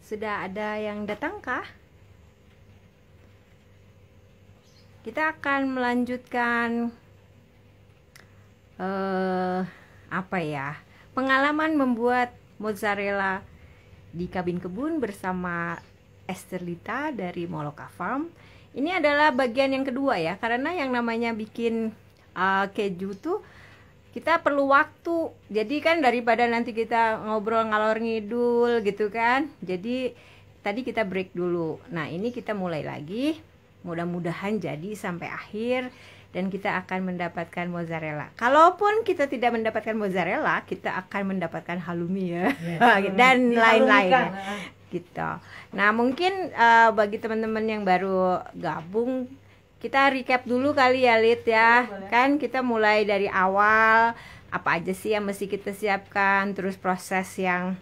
Sudah ada yang datangkah? Kita akan melanjutkan apa ya? Pengalaman membuat mozzarella di kabin kebun bersama Esterlita dari Moloka Farm. Ini adalah bagian yang kedua ya, karena yang namanya bikin keju tuh kita perlu waktu. Jadi kan daripada nanti kita ngobrol ngalor ngidul gitu kan. Jadi tadi kita break dulu. Nah, ini kita mulai lagi. Mudah-mudahan jadi sampai akhir dan kita akan mendapatkan mozzarella. Kalaupun kita tidak mendapatkan mozzarella, kita akan mendapatkan halloumi ya. Dan lain-lain. Gitu. Nah, mungkin bagi teman-teman yang baru gabung, kita recap dulu kali ya, Lid ya. Kan kita mulai dari awal, apa aja sih yang mesti kita siapkan, terus proses yang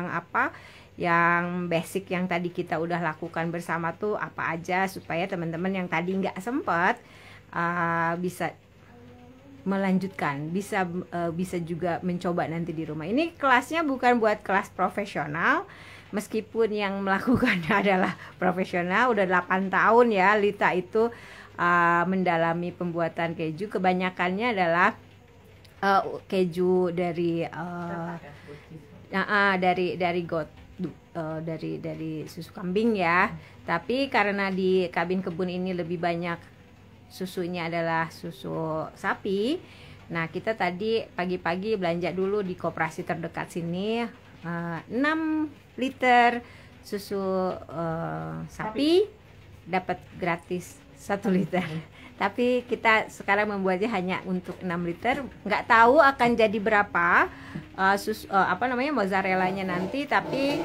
apa? Yang basic yang tadi kita udah lakukan bersama tuh apa aja, supaya teman-teman yang tadi nggak sempat bisa melanjutkan, bisa juga mencoba nanti di rumah. Ini kelasnya bukan buat kelas profesional, meskipun yang melakukannya adalah profesional. Udah 8 tahun ya Lita itu mendalami pembuatan keju. Kebanyakannya adalah keju dari dari susu kambing ya. Tapi karena di kabin kebun ini lebih banyak susunya adalah susu sapi. Nah, kita tadi pagi-pagi belanja dulu di koperasi terdekat sini 6 liter susu sapi, dapat gratis 1 liter. Tapi kita sekarang membuatnya hanya untuk 6 liter. Nggak tahu akan jadi berapa mozzarellanya nanti, tapi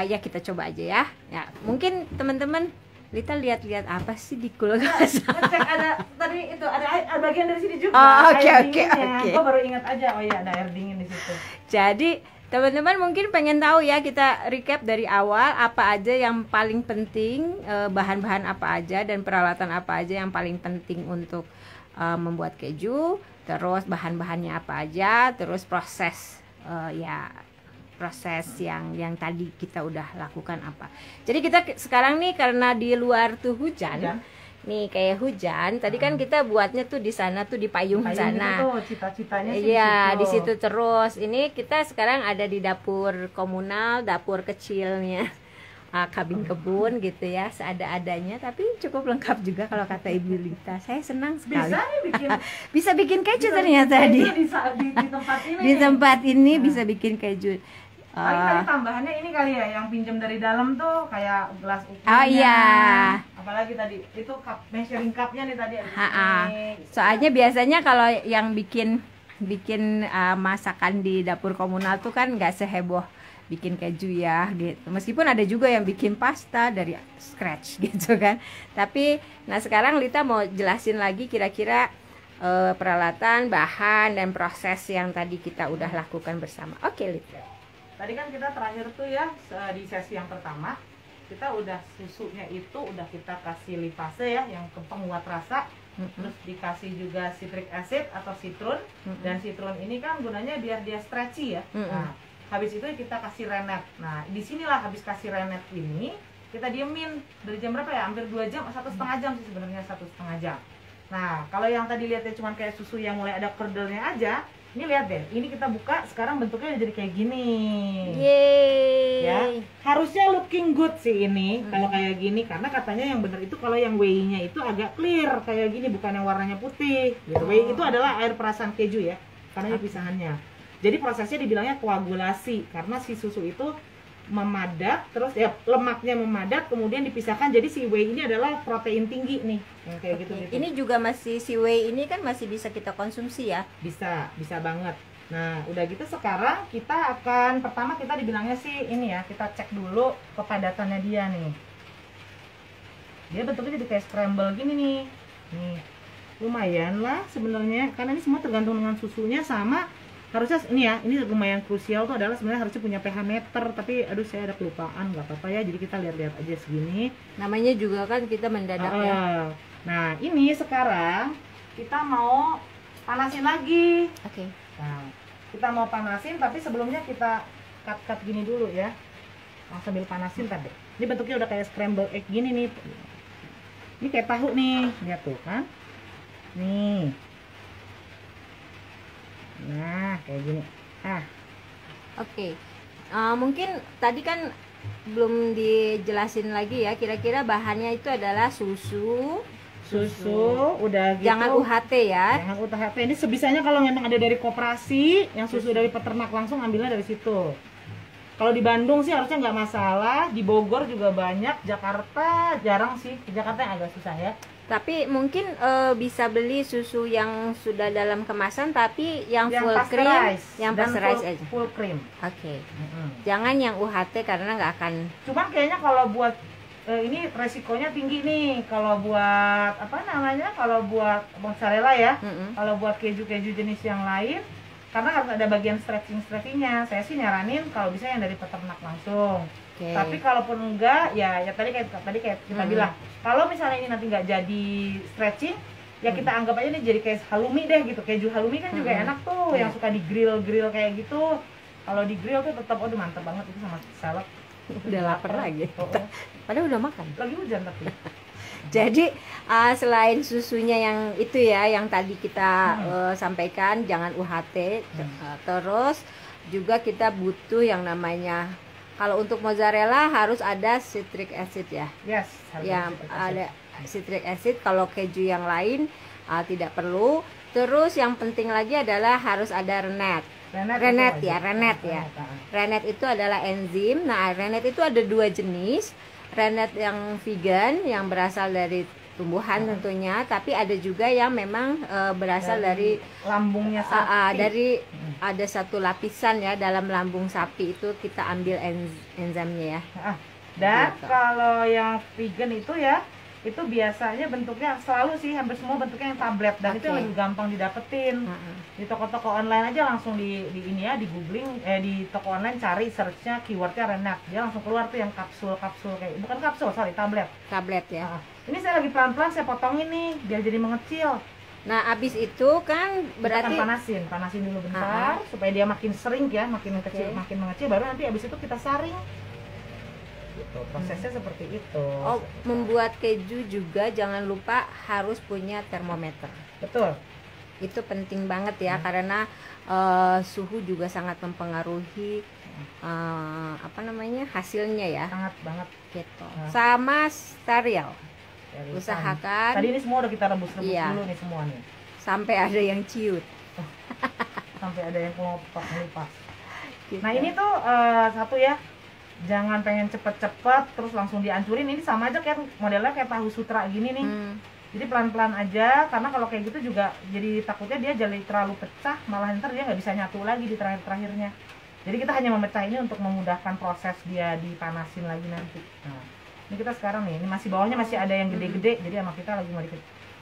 ya kita coba aja ya. Ya, mungkin teman-teman Lita lihat-lihat apa sih di kulkas? Cek ada tadi itu ada bagian dari sini juga. Oh, oke. Gue baru ingat aja, oh iya ada air dingin di situ. Jadi teman-teman mungkin pengen tahu ya, kita recap dari awal apa aja yang paling penting, bahan-bahan apa aja dan peralatan apa aja yang paling penting untuk membuat keju, terus bahan-bahannya apa aja, terus proses proses yang tadi kita udah lakukan apa. Jadi kita sekarang nih karena di luar tuh hujan. Nih kayak hujan, tadi kan kita buatnya tuh di sana tuh di payung sana. Cita-citanya sih. Iya, di situ terus. Ini kita sekarang ada di dapur komunal, dapur kecilnya kabin kebun gitu ya, seada-adanya, tapi cukup lengkap juga kalau kata Ibu Lita. Saya senang sekali. Bisa bikin keju ternyata di tempat ini. Di tempat ini bisa bikin keju. Tadi tambahannya ini kali ya, yang pinjam dari dalam tuh kayak gelas ukurnya. Oh iya. Apalagi tadi itu measuring cupnya nih tadi. Soalnya biasanya kalau yang bikin masakan di dapur komunal tuh kan nggak seheboh bikin keju ya gitu. Meskipun ada juga yang bikin pasta dari scratch gitu kan. Tapi nah sekarang Lita mau jelasin lagi kira-kira peralatan, bahan dan proses yang tadi kita udah lakukan bersama. Oke, Lita. Tadi kan kita terakhir tuh ya di sesi yang pertama kita udah susunya itu udah kita kasih livase ya, yang penguat rasa, terus dikasih juga citric acid atau citron, dan citron ini kan gunanya biar dia stretchy ya. Nah, habis itu kita kasih rennet. Nah, disinilah habis kasih rennet ini kita diemin dari jam berapa ya? Hampir 2 jam, 1,5 jam sih sebenarnya, 1,5 jam. Nah, kalau yang tadi lihatnya cuma kayak susu yang mulai ada curdle-nya aja. Ini lihat deh, ini kita buka sekarang bentuknya udah jadi kayak gini. Yeay. Ya, harusnya looking good sih ini kalau kayak gini, karena katanya yang bener itu kalau yang whey-nya itu agak clear kayak gini, bukan yang warnanya putih. Gitu. Whey itu adalah air perasan keju ya, karena ini pisahannya. Jadi prosesnya dibilangnya koagulasi karena si susu itu memadat, terus ya lemaknya memadat, kemudian dipisahkan. Jadi si whey ini adalah protein tinggi nih, yang kayak gitu. Ini juga masih, si whey ini kan masih bisa kita konsumsi ya? Bisa banget. Nah, udah gitu sekarang kita akan, pertama kita dibilangnya sih ini ya, kita cek dulu kepadatannya dia nih. Dia bentuknya jadi kayak scramble gini nih. Nih, lumayan lah sebenarnya, karena ini semua tergantung dengan susunya sama. Harusnya ini ya, ini lumayan krusial tuh adalah sebenarnya harusnya punya pH meter, tapi aduh saya ada kelupaan, nggak apa-apa ya, jadi kita lihat-lihat aja segini. Namanya juga kan kita mendadak ya. Nah, ini sekarang kita mau panasin lagi. Oke. Nah, kita mau panasin, tapi sebelumnya kita cut-cut gini dulu ya. sambil panasin tadi. Ini bentuknya udah kayak scramble egg gini nih. Ini kayak tahu nih, lihat tuh kan. Nih. Nah, kayak gini. Oke. Mungkin tadi kan belum dijelasin lagi ya, kira-kira bahannya itu adalah susu udah gitu. Jangan UHT ya. Jangan UHT. Ini sebisanya kalau memang ada dari koperasi yang susu dari peternak langsung ambilnya dari situ. Kalau di Bandung sih harusnya nggak masalah, di Bogor juga banyak, Jakarta jarang sih, di Jakarta yang agak susah ya. Tapi mungkin bisa beli susu yang sudah dalam kemasan tapi yang full cream, yang pasteurized aja. Full cream. Oke. Jangan yang UHT karena nggak akan. Cuman kayaknya kalau buat ini resikonya tinggi nih kalau buat kalau buat mozzarella ya. Kalau buat keju-keju jenis yang lain, karena harus ada bagian stretchingnya. Saya sih nyaranin kalau bisa yang dari peternak langsung. Tapi kalaupun enggak, ya tadi kayak kita bilang, kalau misalnya ini nanti nggak jadi stretching, ya kita anggap aja ini jadi kayak halloumi deh gitu. Keju halloumi kan juga enak tuh, yang suka di grill kayak gitu. Kalau di grill tuh tetap mantap banget itu sama salad. Udah lapar lagi. Padahal udah makan. Lagi hujan tapi. Jadi selain susunya yang itu ya, yang tadi kita sampaikan, jangan UHT. Terus juga kita butuh yang namanya, kalau untuk mozzarella harus ada citric acid ya. Yes. Yang ada citric acid. Kalau keju yang lain tidak perlu. Terus yang penting lagi adalah harus ada rennet. Rennet ya. Rennet itu adalah enzim. Nah, rennet itu ada 2 jenis. Rennet yang vegan yang berasal dari tumbuhan tentunya, tapi ada juga yang memang berasal dari lambungnya sapi. Dari ada satu lapisan ya dalam lambung sapi itu kita ambil enzimnya ya. Dan gitu. Kalau yang vegan itu ya, itu biasanya bentuknya selalu sih hampir semua bentuknya yang tablet dan itu yang lebih gampang didapetin. Di toko-toko online aja langsung di ini ya, di googling di toko online cari searchnya keywordnya rennet, dia langsung keluar tuh yang kapsul kayak bukan kapsul, tablet ya. Ini saya lagi pelan-pelan saya potongin nih biar jadi mengecil. Nah, abis itu kan berarti kita panasin dulu bentar supaya dia makin sering ya, makin kecil, makin mengecil, baru nanti abis itu kita saring. Gitu, prosesnya seperti itu. Membuat keju juga jangan lupa harus punya termometer. Betul. Itu penting banget ya, karena suhu juga sangat mempengaruhi hasilnya ya. Sangat banget. Gitu. Sama steril. Usahakan. Tadi ini semua udah kita rebus dulu nih semua nih. Sampai ada yang ciut. Sampai ada yang mau melipas. Gitu. Nah ini tuh satu ya. Jangan pengen cepet-cepet terus langsung dihancurin. Ini sama aja kayak modelnya kayak tahu sutra gini nih. Jadi pelan-pelan aja, karena kalau kayak gitu juga jadi takutnya dia jadi terlalu pecah, malah ntar dia nggak bisa nyatu lagi di terakhir-terakhirnya. Jadi kita hanya memecah ini untuk memudahkan proses dia dipanasin lagi nanti. Nah, ini kita sekarang nih, ini masih bawahnya masih ada yang gede-gede, jadi sama kita lagi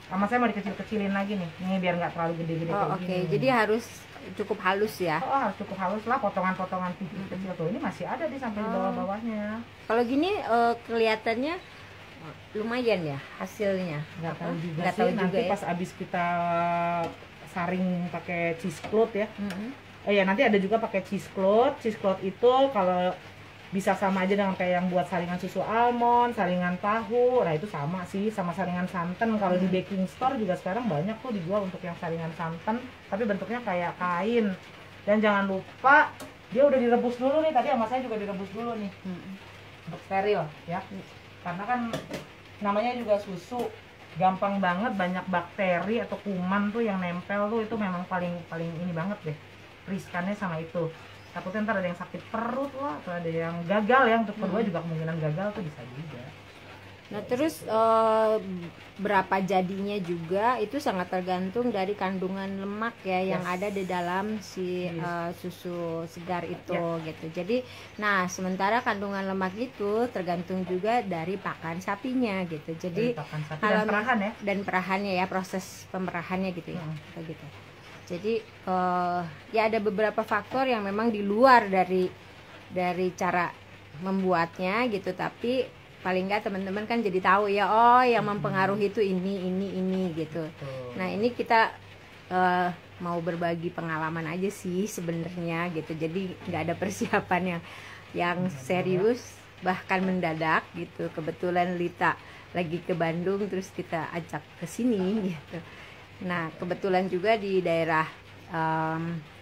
sama saya mau dikecil-kecilin lagi nih. Ini biar nggak terlalu gede-gede kayak gini. Jadi harus cukup halus ya. Harus cukup halus lah, potongan-potongan kecil tuh. Ini masih ada di sampai di bawah-bawahnya. Kalau gini kelihatannya lumayan ya hasilnya. Nggak tahu juga nanti ya. Pas abis kita saring pakai cheese cloth ya. Ya nanti ada juga pakai cheese cloth. Cheese cloth itu kalau bisa sama aja dengan kayak yang buat saringan susu almond, saringan tahu. Nah itu sama sih, sama saringan santan. Kalau di baking store juga sekarang banyak tuh dijual untuk yang saringan santan, tapi bentuknya kayak kain. Dan jangan lupa dia udah direbus dulu nih, tadi sama saya juga direbus dulu nih untuk steril ya. Karena kan namanya juga susu, gampang banget banyak bakteri atau kuman tuh yang nempel tuh, itu memang paling ini banget deh riskannya sama itu. Takutnya ntar ada yang sakit perut lah, atau ada yang gagal ya, untuk kedua juga kemungkinan gagal tuh bisa juga. Nah terus berapa jadinya juga itu sangat tergantung dari kandungan lemak ya yang ada di dalam si susu segar itu gitu. Jadi nah sementara kandungan lemak itu tergantung juga dari pakan sapinya gitu. Jadi dan perahan ya. Dan perahannya ya, proses pemerahannya gitu ya. Gitu. Jadi ya ada beberapa faktor yang memang di luar dari cara membuatnya gitu, tapi paling nggak teman-teman kan jadi tahu ya, yang mempengaruhi itu ini gitu. Nah ini kita mau berbagi pengalaman aja sih sebenarnya gitu. Jadi nggak ada persiapan yang serius, bahkan mendadak gitu. Kebetulan Lita lagi ke Bandung, terus kita ajak ke sini gitu. Nah kebetulan juga di daerah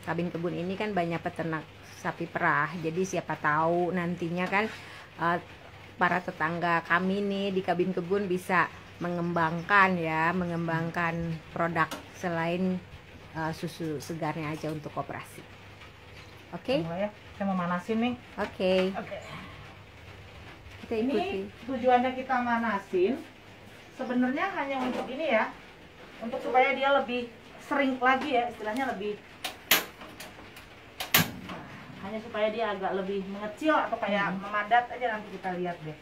Kabin Kebun ini kan banyak peternak sapi perah. Jadi siapa tahu nantinya kan para tetangga kami nih di Kabin Kebun bisa mengembangkan produk selain susu segarnya aja untuk koperasi. Oke? Ya, saya mau manasin nih. Oke. Kita ikuti. Ini tujuannya kita manasin sebenarnya hanya untuk ini ya, untuk supaya dia lebih sering lagi ya, istilahnya lebih, hanya supaya dia agak lebih mengecil atau kayak memadat aja. Nanti kita lihat deh.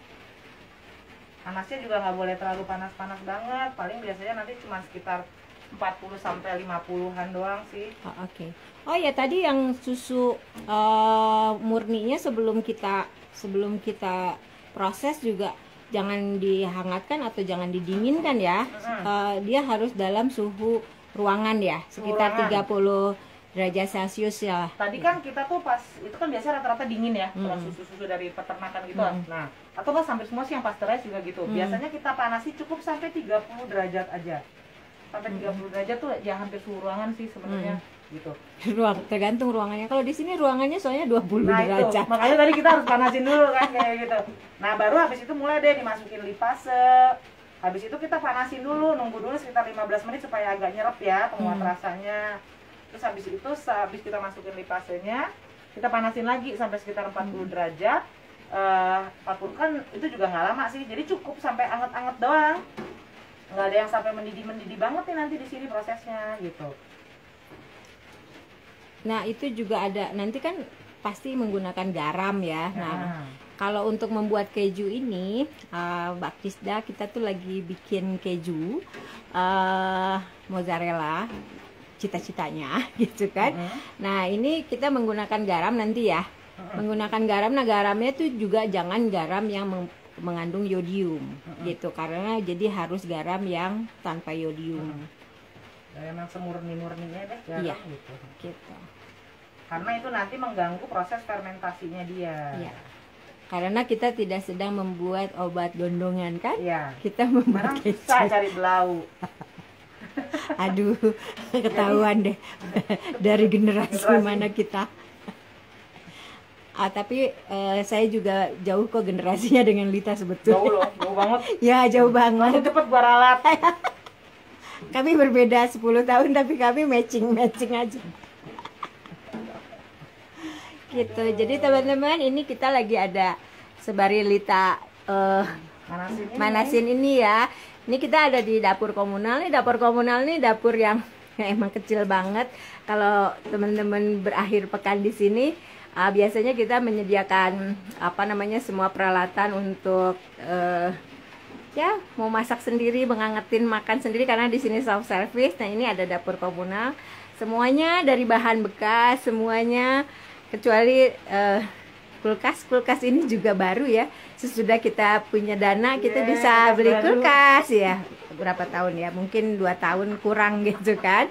Panasnya juga nggak boleh terlalu panas-panas banget, paling biasanya nanti cuma sekitar 40 sampai 50-an doang sih. Oke. Oh ya, tadi yang susu murninya sebelum kita proses juga jangan dihangatkan atau jangan didinginkan ya. Dia harus dalam suhu ruangan ya, sekitar 30 derajat Celcius ya. Tadi kan kita tuh pas itu kan biasa rata-rata dingin ya, kalau susu-susu dari peternakan gitu. Nah, atau pas hampir semua sih yang pasteurize juga gitu. Biasanya kita panasi cukup sampai 30 derajat aja. Sampai 30 derajat tuh ya hampir suhu ruangan sih sebenarnya gitu. Tergantung ruangannya. Kalau di sini ruangannya soalnya 20 Nah, derajat. itu. Makanya tadi kita harus panasin dulu kan kayak gitu. Nah, baru habis itu mulai deh dimasukin lipase. Habis itu kita panasin dulu, nunggu dulu sekitar 15 menit supaya agak nyerap ya penguat rasanya. Terus habis itu habis kita masukin lipasenya, kita panasin lagi sampai sekitar 40 derajat. 40 kan itu juga nggak lama sih, jadi cukup sampai anget-anget doang, nggak ada yang sampai mendidih banget nih nanti di sini prosesnya gitu. Nah itu juga ada, nanti kan pasti menggunakan garam ya. Nah kalau untuk membuat keju ini, Mbak Krisda, kita tuh lagi bikin keju mozzarella, cita-citanya gitu kan. Nah ini kita menggunakan garam nanti ya, menggunakan garam. Nah garamnya tuh juga jangan garam yang mengandung yodium gitu, karena jadi harus garam yang tanpa yodium. Emang semurni-murninya deh garam. Iya, gitu. Karena itu nanti mengganggu proses fermentasinya dia. Iya. Karena kita tidak sedang membuat obat gondongan kan? Iya. Kita membuat keju. Susah cari belau. Aduh, ketahuan deh dari generasi mana kita. Tapi saya juga jauh kok generasinya dengan Lita sebetulnya. Jauh loh, jauh banget. Ya, jauh banget. Langsung cepet gua ralat. Kami berbeda 10 tahun tapi kami matching aja. Gitu. Jadi teman-teman, ini kita lagi ada sebari Lita manasin ini ya. Ini kita ada di dapur komunal. Nih dapur komunal nih dapur yang emang kecil banget. Kalau teman-teman berakhir pekan di sini, biasanya kita menyediakan semua peralatan untuk ya mau masak sendiri, mengangetin makan sendiri karena di sini self service. Nah ini ada dapur komunal, semuanya dari bahan bekas semuanya, kecuali kulkas ini juga baru ya. Sesudah kita punya dana kita bisa beli kulkas ya. Berapa tahun ya, mungkin 2 tahun kurang gitu kan,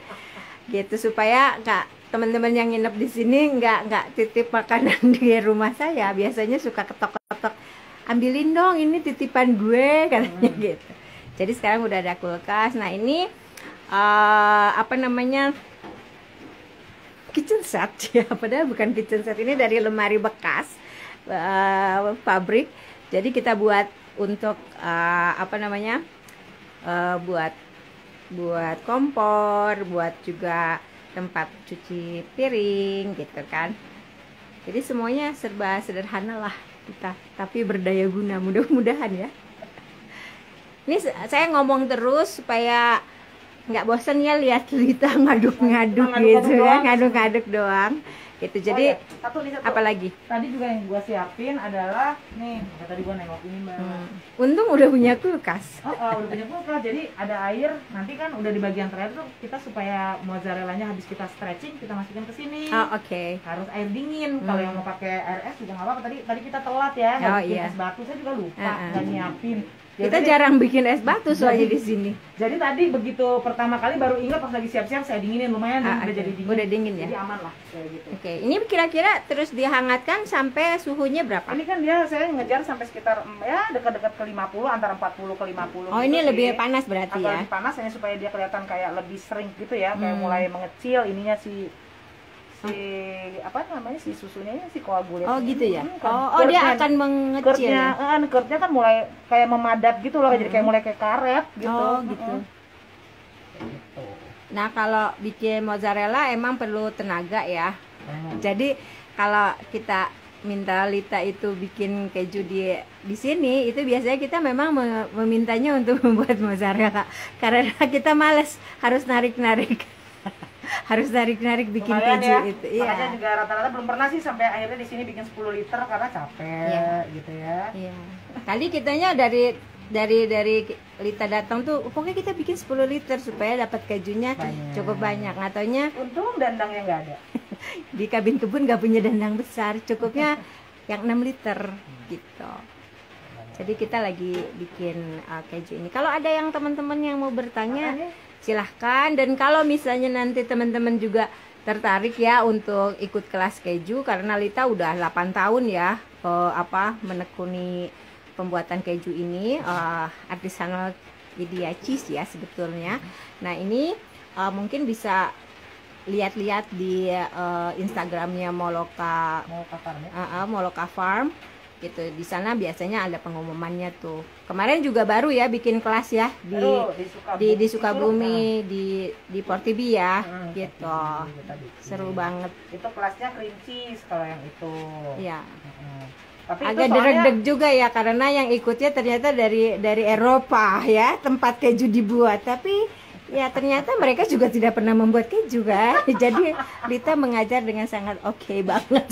gitu supaya teman-teman yang nginep di sini nggak titip makanan di rumah saya. Biasanya suka ketok-ketok, ambilin dong ini titipan gue katanya gitu. Jadi sekarang udah ada kulkas. Nah ini kitchen set ya, padahal bukan kitchen set, ini dari lemari bekas pabrik. Jadi kita buat untuk buat kompor, buat juga tempat cuci piring gitu kan. Jadi semuanya serba sederhana lah kita, tapi berdaya guna, mudah-mudahan ya. Ini saya ngomong terus supaya nggak bosan ya lihat Lita ngaduk-ngaduk gitu kan, ngaduk-ngaduk doang gitu. Jadi satu. apalagi tadi juga yang gua siapin adalah nih, tadi gua nengok ini Mbak. Untung udah punya kulkas. Udah punya kulkas, jadi ada air. Nanti kan udah di bagian terakhir tuh kita supaya mozzarellanya habis kita stretching kita masukin ke sini. Oke. Harus air dingin. Kalau yang mau pakai air es juga nggak apa-apa. Tadi kita telat ya, nggak bikin es batu. Saya juga lupa nggak nyiapin. Kita jarang bikin es batu soalnya di sini. Jadi tadi begitu pertama kali baru ingat pas lagi siap-siap saya dinginin lumayan udah okay. jadi dingin. Udah dingin ya. Jadi aman lah kayak gitu. Oke, ini kira-kira terus dihangatkan sampai suhunya berapa? Ini kan dia saya ngejar sampai sekitar ya dekat-dekat ke 50, antara 40 ke 50. Oh, gitu ini sih. lebih panas berarti Atau ya. lebih panas hanya supaya dia kelihatan kayak lebih sering gitu ya, kayak mulai mengecil ininya si apa namanya si susunya si koagulat. Oh gitu ya. Kan Oh dia akan mengecil ya. Curd-nya kan mulai kayak memadat gitu loh, jadi kayak mulai kayak karet gitu. Oh gitu. Gitu. Nah, kalau bikin mozzarella emang perlu tenaga ya. Jadi kalau kita minta Lita itu bikin keju di sini, itu biasanya kita memang memintanya untuk membuat mozzarella karena kita males harus narik-narik. Harus narik-narik bikin lumayan keju ya. itu. Makanya Iya. juga rata-rata belum pernah sih sampai akhirnya di sini bikin 10 liter karena capek gitu ya. Iya. Tadi kitanya dari Lita datang tuh pokoknya kita bikin 10 liter supaya dapat kejunya cukup banyak. Nggak taunya Untung dandangnya nggak ada. di kabin kebun nggak punya dandang besar, cukupnya yang 6 liter gitu. Jadi kita lagi bikin keju ini. Kalau ada yang teman-teman yang mau bertanya, silahkan. Dan kalau misalnya nanti teman-teman juga tertarik ya untuk ikut kelas keju, karena Lita udah 8 tahun ya menekuni pembuatan keju ini, artisanal idea cheese ya sebetulnya. Nah ini mungkin bisa lihat-lihat di Instagramnya Moloka Farm gitu. Di sana biasanya ada pengumumannya tuh. Kemarin juga baru ya bikin kelas ya di Sukabumi di Portibi ya gitu. Seru banget. Itu kelasnya cream cheese kalau yang itu. Iya. Tapi agak deg-deg juga ya karena yang ikutnya ternyata dari Eropa ya, tempat keju dibuat. Tapi ya ternyata mereka juga tidak pernah membuat keju kan. Jadi Lita mengajar dengan sangat oke banget.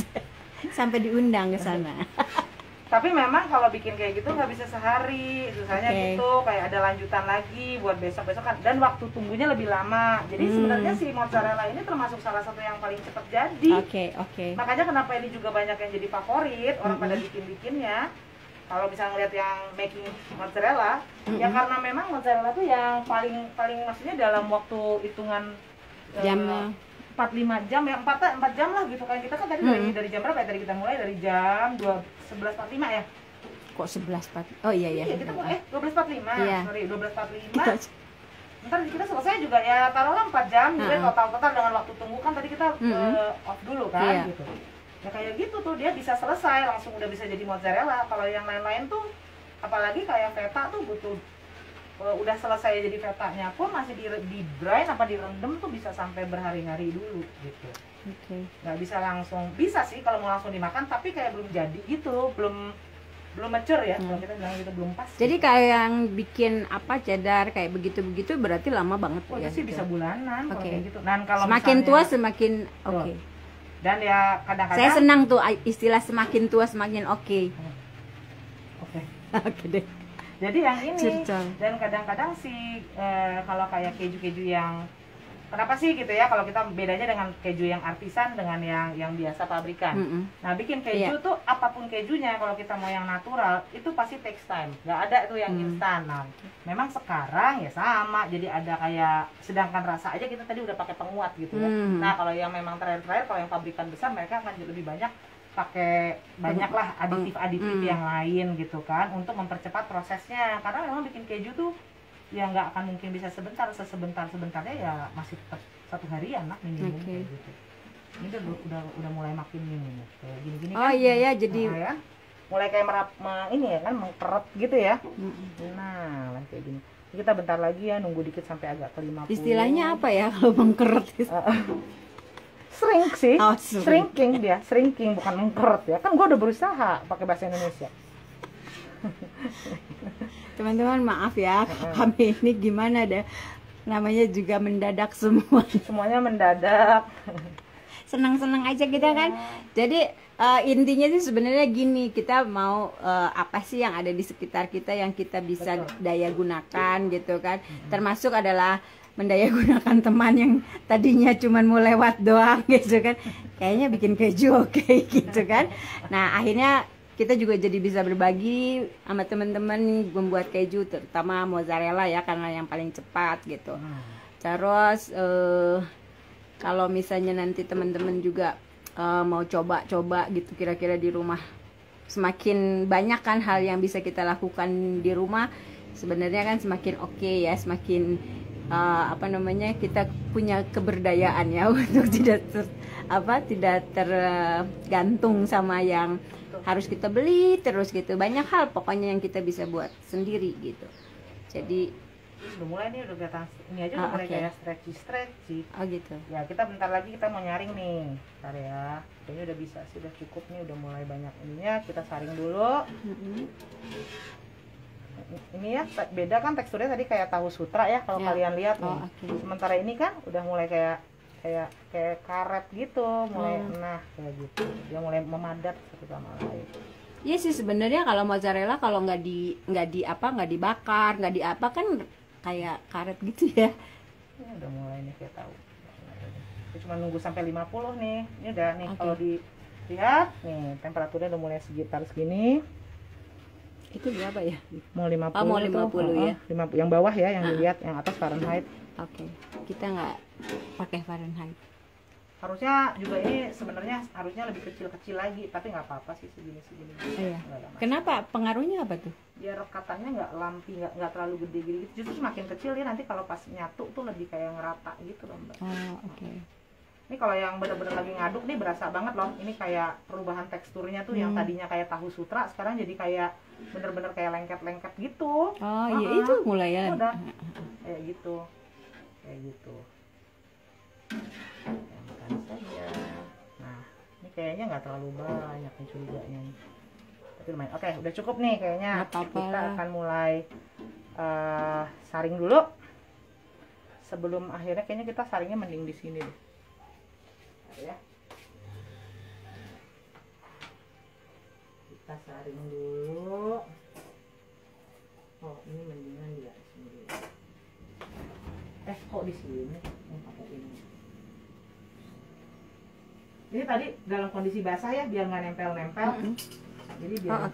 Sampai diundang ke sana. Tapi memang kalau bikin kayak gitu nggak bisa sehari, susahnya gitu, kayak ada lanjutan lagi buat besok-besok kan, dan waktu tunggunya lebih lama. Jadi sebenarnya si mozzarella ini termasuk salah satu yang paling cepat jadi. Makanya kenapa ini juga banyak yang jadi favorit, orang pada bikin-bikinnya. Kalau bisa ngeliat yang making mozzarella, ya karena memang mozzarella tuh yang paling maksudnya dalam waktu hitungan jam 4-5 jam ya, 4 jam lah gitu kan. Kita kan tadi dari jam berapa ya? Tadi kita mulai dari jam 11.45 ya. Kok 11.45? Oh iya Iya, kita mulai 12.45. Iya. Sorry, 12.45. Ntar kita selesai juga ya, taruhlah 4 jam. Jadi total dengan waktu tunggu kan tadi kita off dulu kan gitu. Ya kayak gitu tuh, dia bisa selesai langsung udah bisa jadi mozzarella. Kalau yang lain-lain tuh apalagi kayak feta tuh butuh udah selesai jadi fetanya pun masih di brine apa direndam tuh bisa sampai berhari-hari dulu gitu. Nggak bisa langsung, bisa sih kalau mau langsung dimakan, tapi kayak belum jadi gitu, belum mature ya, kalau kita bilang gitu, belum pas. Jadi kayak yang bikin cheddar kayak begitu-begitu berarti lama banget ya sih gitu. Bisa bulanan kalau kayak gitu. Dan kalau semakin tua semakin oke. Dan ya kadang-kadang saya senang tuh istilah semakin tua semakin oke. Oke deh. Jadi yang ini dan kadang-kadang sih kalau kayak keju-keju yang kenapa sih gitu ya, kalau kita bedanya dengan keju yang artisan dengan yang biasa pabrikan. Nah bikin keju tuh apapun kejunya, kalau kita mau yang natural itu pasti takes time, nggak ada tuh yang instan. Nah memang sekarang ya sama, jadi ada kayak sedangkan rasa aja kita tadi udah pakai penguat gitu ya. Nah kalau yang memang terakhir kalau yang pabrikan besar mereka akan lebih banyak pakai banyak lah aditif yang lain gitu kan untuk mempercepat prosesnya, karena memang bikin keju tuh ya nggak akan mungkin bisa sebentarnya ya masih tetap 1 harian lah minimum gitu. Ini udah mulai makin ini kayak gini kan. Iya jadi ya, mulai kayak ini ya kan mengkeret gitu ya. Nah kayak gini kita bentar lagi ya, nunggu dikit sampai agak ke 50. Istilahnya apa ya kalau mengkeret? Shrink sih, shrinking bukan mengkeret ya. Kan gue udah berusaha pakai bahasa Indonesia. Teman-teman maaf ya, kami ini gimana deh, namanya juga mendadak semua. Semuanya mendadak. Senang-senang aja kita kan. Jadi intinya sih sebenarnya gini, kita mau apa sih yang ada di sekitar kita yang kita bisa daya gunakan gitu kan. Termasuk adalah mendaya gunakan teman yang tadinya cuma mau lewat doang gitu kan, kayaknya bikin keju oke gitu kan. Nah akhirnya kita juga jadi bisa berbagi sama teman-teman membuat keju, terutama mozzarella ya, karena yang paling cepat gitu. Terus kalau misalnya nanti teman-teman juga mau coba-coba gitu kira-kira di rumah, semakin banyak kan hal yang bisa kita lakukan di rumah, sebenarnya kan semakin oke ya, semakin kita punya keberdayaan ya untuk tidak tergantung sama yang harus kita beli terus gitu. Banyak hal pokoknya yang kita bisa buat sendiri gitu. Jadi udah mulai nih, udah kelihatan ini aja udah mulai kayak stretchy. Oh gitu. Ya kita bentar lagi kita mau nyaring nih. Bentar ya. Kayaknya udah bisa sih, udah cukup nih, udah mulai banyak ininya. Kita saring dulu. Ini ya beda kan teksturnya, tadi kayak tahu sutra ya kalau kalian lihat nih. Sementara ini kan udah mulai kayak karet gitu, mulai nah kayak gitu. Dia mulai memadat satu sama lain. Iya sih sebenarnya kalau mozzarella kalau nggak dibakar, nggak diapa kan kayak karet gitu ya. Ini udah mulai nih kayak tahu. Kita cuma nunggu sampai 50 nih. Ini udah nih kalau dilihat nih temperaturnya udah mulai sekitar segini. Itu berapa ya? Mau 50. Oh, mau 50 ya. 50 yang bawah ya, yang dilihat, yang atas Fahrenheit. Oke. Kita nggak pakai Fahrenheit. Harusnya juga ini sebenarnya harusnya lebih kecil-kecil lagi, tapi nggak apa-apa sih segini-segini. Iya. Kenapa? Pengaruhnya apa tuh? Biar rekatannya nggak lampi, nggak terlalu gede gitu. Justru semakin kecil dia nanti kalau pas nyatu tuh lebih kayak ngerata gitu loh, Mbak. Oh, oke. Ini kalau yang benar-benar lagi ngaduk nih berasa banget loh. Ini kayak perubahan teksturnya tuh yang tadinya kayak tahu sutra sekarang jadi kayak bener-bener kayak lengket-lengket gitu. Oh iya itu mulai ya. Udah kayak gitu, kayak gitu. Ya, makan saja. Nah ini kayaknya nggak terlalu banyak nih curiganya. Tapi lumayan. Oke udah cukup nih kayaknya. Kita akan mulai saring dulu. Sebelum akhirnya kayaknya kita saringnya mending di sini deh. Ya. Kita saring dulu. Oh ini mendingan di sini. Kok di sini? Pakai ini. Ini tadi dalam kondisi basah ya, biar nggak nempel-nempel. Jadi biar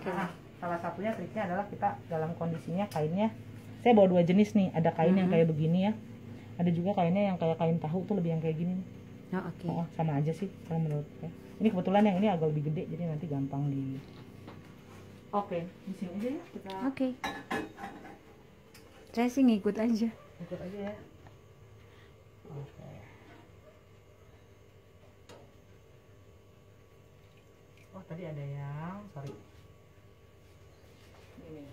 salah satunya triknya adalah kita dalam kondisinya kainnya. Saya bawa 2 jenis nih, ada kain yang kayak begini ya. Ada juga kainnya yang kayak kain tahu tuh lebih yang kayak gini. Sama aja sih kalau menurut saya. Ini kebetulan yang ini agak lebih gede jadi nanti gampang di. Oke, di sini aja ya kita. Oke. Saya sih ngikut aja. Ikut aja ya. Oke. Oh tadi ada yang sorry. Ini.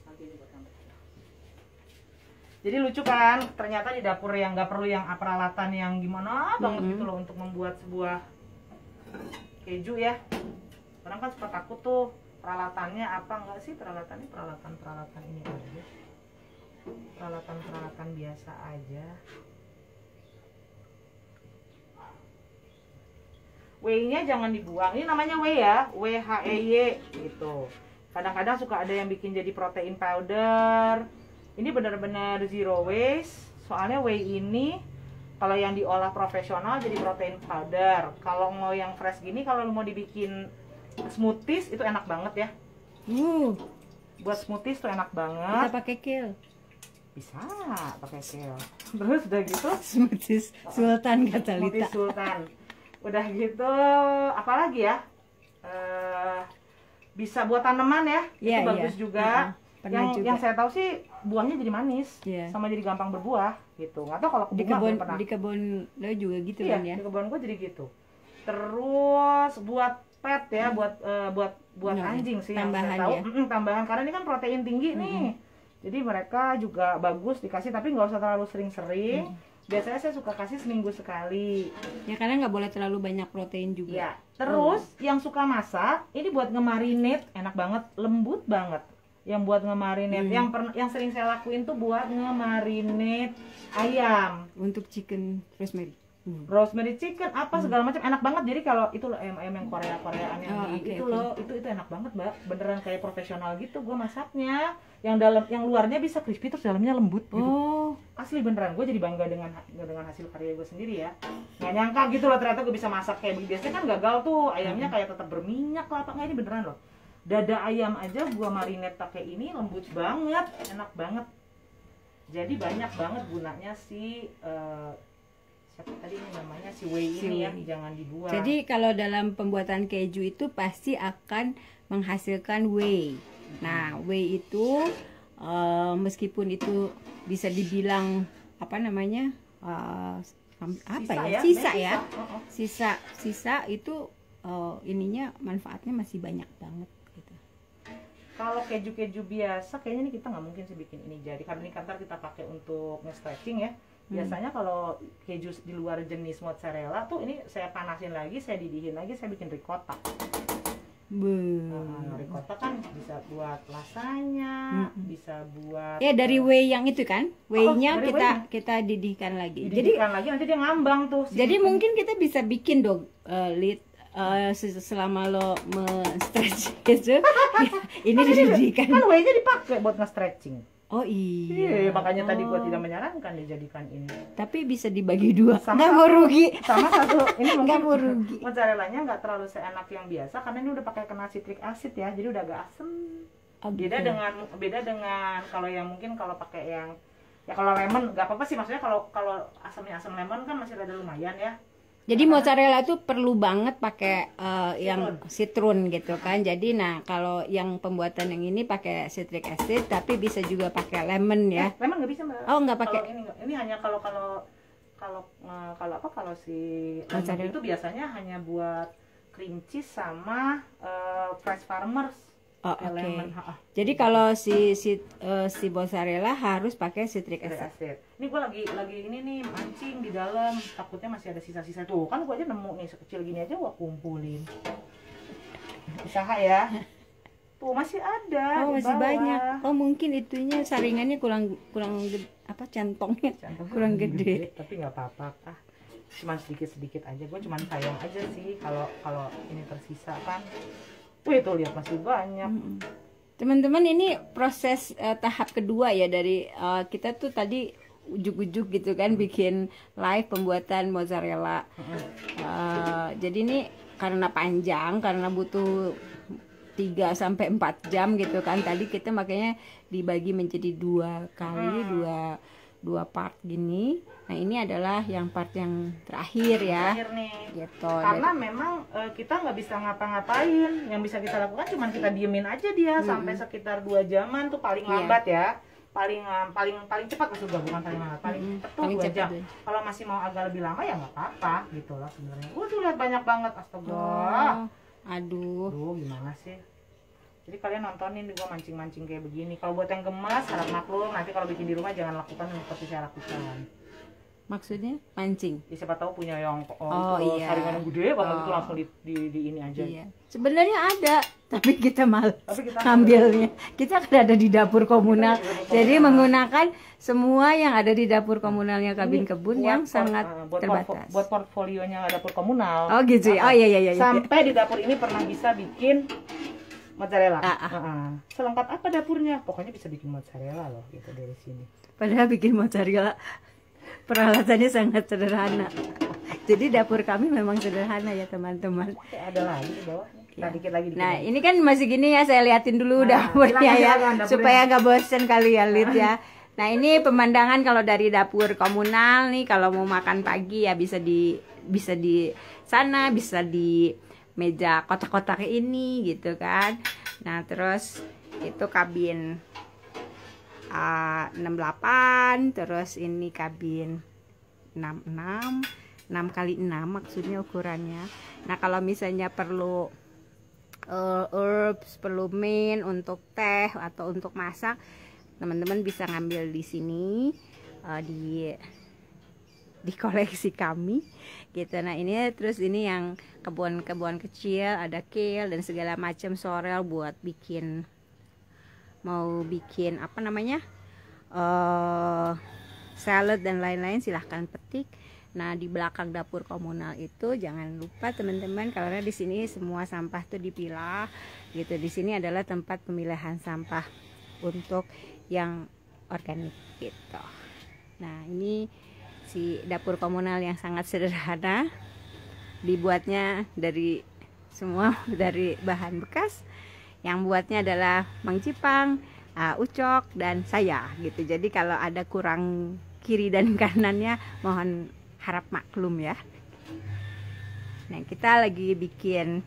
Nanti ini buat kamu. Jadi lucu kan, ternyata di dapur yang nggak perlu yang peralatan yang gimana banget gitu loh untuk membuat sebuah keju ya. Orang kan suka takut tuh peralatannya apa, enggak sih peralatannya peralatan ini aja, peralatan biasa aja. Whey-nya jangan dibuang, ini namanya whey ya, WHEY gitu. Kadang-kadang suka ada yang bikin jadi protein powder. Ini benar-benar zero waste. Soalnya whey ini kalau yang diolah profesional jadi protein powder. Kalau mau yang fresh gini, kalau mau dibikin smoothies itu enak banget ya. Buat smoothies tuh enak banget. Kita pakai kale. Bisa pakai kale. Terus udah gitu smoothies sultan kata Lita. Smoothies sultan. Udah gitu apalagi ya? Bisa buat tanaman ya. Itu bagus juga. Yang saya tahu sih buahnya jadi manis, sama jadi gampang berbuah gitu. Nggak tahu kalau di kebun lo juga gitu kan ya? Di kebun gua jadi gitu. Terus buat pet ya, buat anjing sih tambahan yang saya tahu. Tambahan karena ini kan protein tinggi nih. Jadi mereka juga bagus dikasih, tapi nggak usah terlalu sering-sering. Biasanya saya suka kasih seminggu sekali. Ya karena nggak boleh terlalu banyak protein juga. Ya. Terus yang suka masak, ini buat ngemarinate enak banget, lembut banget. Yang buat ngemarinate, yang sering saya lakuin tuh buat ngemarinate ayam. Untuk chicken rosemary. rosemary chicken apa segala macam enak banget. Jadi kalau itu loh ayam yang Koreaan yang itu loh, itu enak banget Mbak, beneran kayak profesional gitu gue masaknya. Yang luarnya bisa crispy terus dalamnya lembut gitu. Asli beneran, gue jadi bangga dengan hasil karya gue sendiri ya. Nggak nyangka gitu loh ternyata gue bisa masak kayak begini. Biasanya kan gagal tuh, ayamnya kayak tetap berminyak lah, apa nggak, ini beneran loh. Dada ayam aja gue marinate pakai ini lembut banget, enak banget. Jadi banyak banget gunanya si siapa tadi ini namanya si whey ini ya, jangan dibuang. Jadi kalau dalam pembuatan keju itu pasti akan menghasilkan whey. Nah, whey itu meskipun itu bisa dibilang apa namanya sisa itu ininya manfaatnya masih banyak banget gitu. Kalau keju-keju biasa kayaknya nih kita nggak mungkin sih bikin ini jadi, karena ini kantor kita pakai untuk nge-stretching ya. Biasanya kalau keju di luar jenis mozzarella tuh ini saya panasin lagi, saya didihin lagi, saya bikin ricotta. Ricotta kan bisa buat lasagna, bisa buat dari whey yang itu kan, whey-nya kita didihkan lagi. Didihkan lagi nanti dia ngambang tuh. Jadi mungkin kita bisa bikin dong selama lo stretch gitu. Ini didihkan. Kan whey-nya dipakai buat nge-stretching. Oh iya, makanya tadi gua tidak menyarankan dijadikan ini. Tapi bisa dibagi dua, nggak mau rugi. Sama satu, ini nggak mau rugi. Mozzarellanya nggak terlalu seenak yang biasa karena ini udah pakai kena citric acid ya, jadi udah agak asem. Beda dengan kalau yang mungkin kalau pakai yang ya kalau lemon nggak apa-apa sih, maksudnya kalau asamnya asam lemon kan masih ada lumayan ya. Jadi mozzarella itu perlu banget pakai yang citrun gitu kan. Jadi kalau yang pembuatan yang ini pakai citric acid, tapi bisa juga pakai lemon ya. Lemon nggak bisa Mbak. Oh nggak pakai. Ini hanya kalau si lemon itu biasanya hanya buat cream cheese sama fresh farmers. Oke. Jadi kalau si mozzarella harus pakai citric acid. Ini gue lagi ini nih mancing di dalam, takutnya masih ada sisa-sisa tuh. Kan gue aja nemu nih sekecil gini aja gue kumpulin. Usaha ya. Tuh masih ada. Oh masih banyak. Oh mungkin itunya saringannya kurang centongnya kurang gede. Tapi nggak apa-apa ah. Cuman sedikit aja. Gue cuman sayang aja sih kalau ini tersisa kan. Wih tuh lihat masih banyak. Teman-teman ini proses tahap kedua ya dari kita tuh tadi ujuk-ujuk gitu kan bikin live pembuatan mozzarella. Jadi ini karena panjang, karena butuh 3-4 jam gitu kan. Tadi kita makanya dibagi menjadi 2 kali, dua part gini. Nah ini adalah yang part yang terakhir ya. Terakhir nih. Gitu. Karena memang kita nggak bisa ngapa-ngapain. Yang bisa kita lakukan cuma kita diemin aja dia sampai sekitar 2 jaman tuh paling lambat ya. Paling cepat maksud gue, bukan paling lambat, paling cepat 2 jam. Kalau masih mau agak lebih lama ya nggak apa-apa gitu lah sebenarnya. Tuh lihat banyak banget, astaga. Aduh, gimana sih? Jadi kalian nontonin gue mancing-mancing kayak begini. Kalau buat yang gemas harap maklum, nanti kalau bikin di rumah jangan lakukan seperti saya lakukan. Maksudnya mancing? Ya, siapa tahu punya yang saringan yang gede banget itu langsung di ini aja. Iya. Sebenarnya ada, tapi kita malas ngambilnya. Kita kan ada di dapur komunal, jadi menggunakan semua yang ada di dapur komunalnya Kabin Kebun yang sangat terbatas. Buat portfolionya dapur komunal. Oh gitu ya. Oh iya. Sampai di dapur ini pernah bisa bikin mozzarella. Selengkap apa dapurnya? Pokoknya bisa bikin mozzarella loh gitu dari sini. Padahal bikin mozzarella peralatannya sangat sederhana. Jadi dapur kami memang sederhana ya teman-teman. Ada lagi di bawah. Ya. Dikit lagi. Nah ini kan masih gini ya, saya liatin dulu dapurnya ya, supaya nggak bosen kali ya lihat ya. Nah ini pemandangan kalau dari dapur komunal nih, kalau mau makan pagi ya bisa di sana, bisa di meja kotak-kotak ini gitu kan. Nah terus itu kabin 68, terus ini kabin 66, 6 kali 6 maksudnya ukurannya. Nah kalau misalnya perlu herbs, perlu mint untuk teh atau untuk masak, teman-teman bisa ngambil di sini di koleksi kami gitu. Nah ini terus ini yang kebun-kebun kecil, ada kale dan segala macam, sorel buat bikin, mau bikin apa namanya salad dan lain-lain, silahkan petik. Nah, di belakang dapur komunal itu jangan lupa teman-teman, karena di sini semua sampah tuh dipilah gitu. Di sini adalah tempat pemilihan sampah untuk yang organik gitu. Nah, ini si dapur komunal yang sangat sederhana, dibuatnya dari semua dari bahan bekas. Yang buatnya adalah Mang Cipang, Ucok, dan saya gitu. Jadi kalau ada kurang kiri dan kanannya mohon harap maklum ya. Nah, kita lagi bikin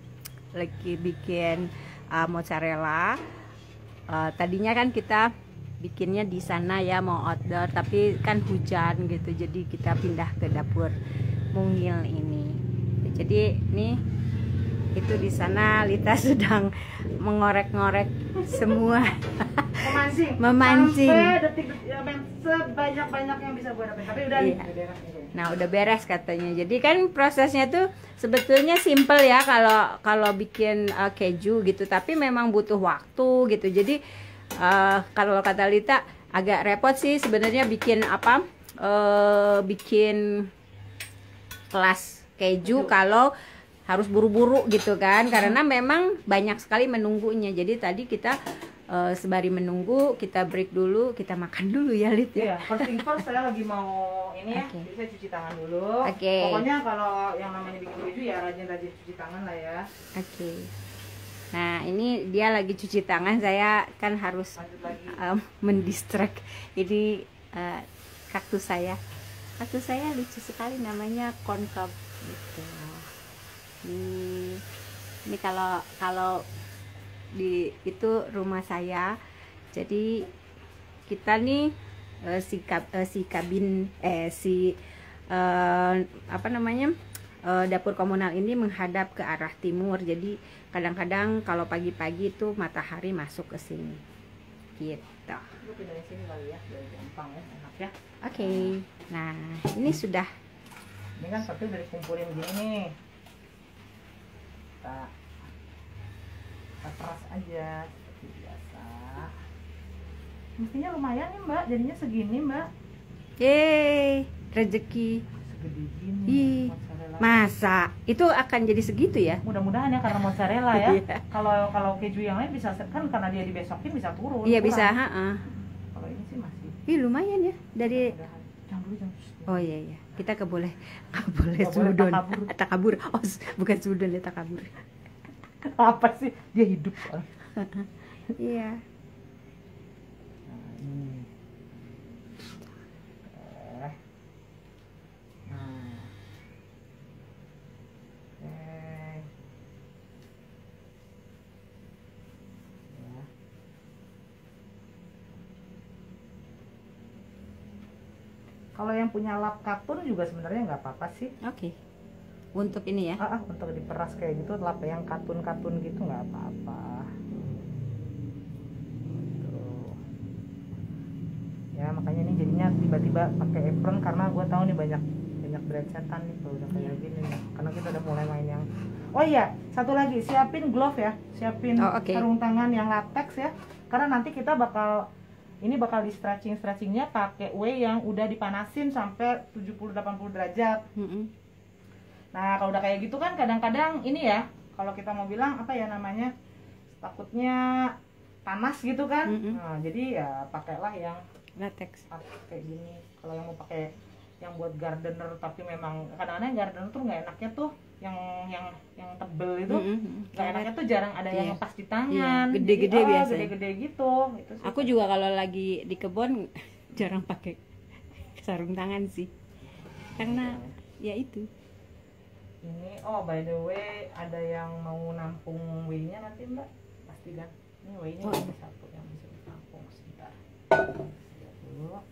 mozzarella. Tadinya kan kita bikinnya di sana ya, mau outdoor, tapi kan hujan gitu. Jadi kita pindah ke dapur mungil ini. Jadi nih itu di sana Lita sedang mengorek-ngorek semua, memancing sampai detik-detik sebanyak-banyak yang bisa gue dapetin. Tapi udah nih, udah beres. Nah, udah beres katanya. Jadi kan prosesnya tuh sebetulnya simple ya kalau bikin keju gitu, tapi memang butuh waktu gitu. Jadi kalau kata Lita agak repot sih sebenarnya bikin bikin kelas keju kalau harus buru-buru gitu kan, karena memang banyak sekali menunggunya. Jadi tadi kita sembari menunggu kita break dulu, kita makan dulu ya Lit ya. Iya, first thing first saya lagi mau ini ya, jadi saya cuci tangan dulu. Pokoknya kalau yang namanya bikin keju ya rajin-rajin cuci tangan lah ya. Nah, ini dia lagi cuci tangan, saya kan harus mendistract. Ini kaktus saya lucu sekali, namanya corncob gitu. Ini kalau di itu rumah saya. Jadi kita nih dapur komunal ini menghadap ke arah timur. Jadi kadang-kadang kalau pagi-pagi itu matahari masuk ke sini gitu. Pindahin sini kali ya, biar gampang ya, enak ya. Oke. Nah, ini sudah. Ini kan satu udah dikumpulin gini nih. Kita peras aja seperti biasa. Mestinya lumayan nih Mbak, jadinya segini Mbak. Yeay, rezeki. Segede gini. Masa itu akan jadi segitu ya? Mudah-mudahan ya, karena mozzarella ya. Kalau keju yang lain bisa kan, karena dia dibesokin bisa turun. Iya bisa. Kalau ini sih masih. Lumayan ya dari. Jangan dulu. Oh iya. Kita boleh sudon. Takabur. Oh, bukan sudon ya, takabur. Apa sih? Dia hidup soalnya. Iya. Nah, ini. Kalau yang punya lap katun juga sebenarnya nggak apa-apa sih. Oke. Untuk ini ya? Untuk diperas kayak gitu, lap yang katun-katun gitu nggak apa-apa. Gitu. Ya makanya nih jadinya tiba-tiba pakai apron, karena gue tahu nih banyak berecetan nih kalau udah kayak gini nih. Karena kita udah mulai main yang. Oh iya, satu lagi, siapin glove ya, siapin sarung tangan yang latex ya. Karena nanti kita bakal di stretchingnya pakai whey yang udah dipanasin sampai 70-80 derajat. Nah, kalau udah kayak gitu kan kadang-kadang ini ya, kalau kita mau bilang apa ya namanya, takutnya panas gitu kan. Nah, jadi ya pakailah yang latex kayak gini. Kalau yang mau pakai yang buat gardener, tapi memang kadang-kadang gardener tuh nggak enaknya tuh yang tebel itu, nggak enaknya tuh jarang ada yang lepas di tangan. Gede-gede biasanya. Gede-gede gitu. Itu sih. Aku juga kalau lagi di kebun jarang pakai sarung tangan sih, karena ya itu. Ini by the way, ada yang mau nampung whey-nya nanti Mbak, pasti kan? Ini whey-nya ada satu yang bisa ditampung sebentar. Dulu.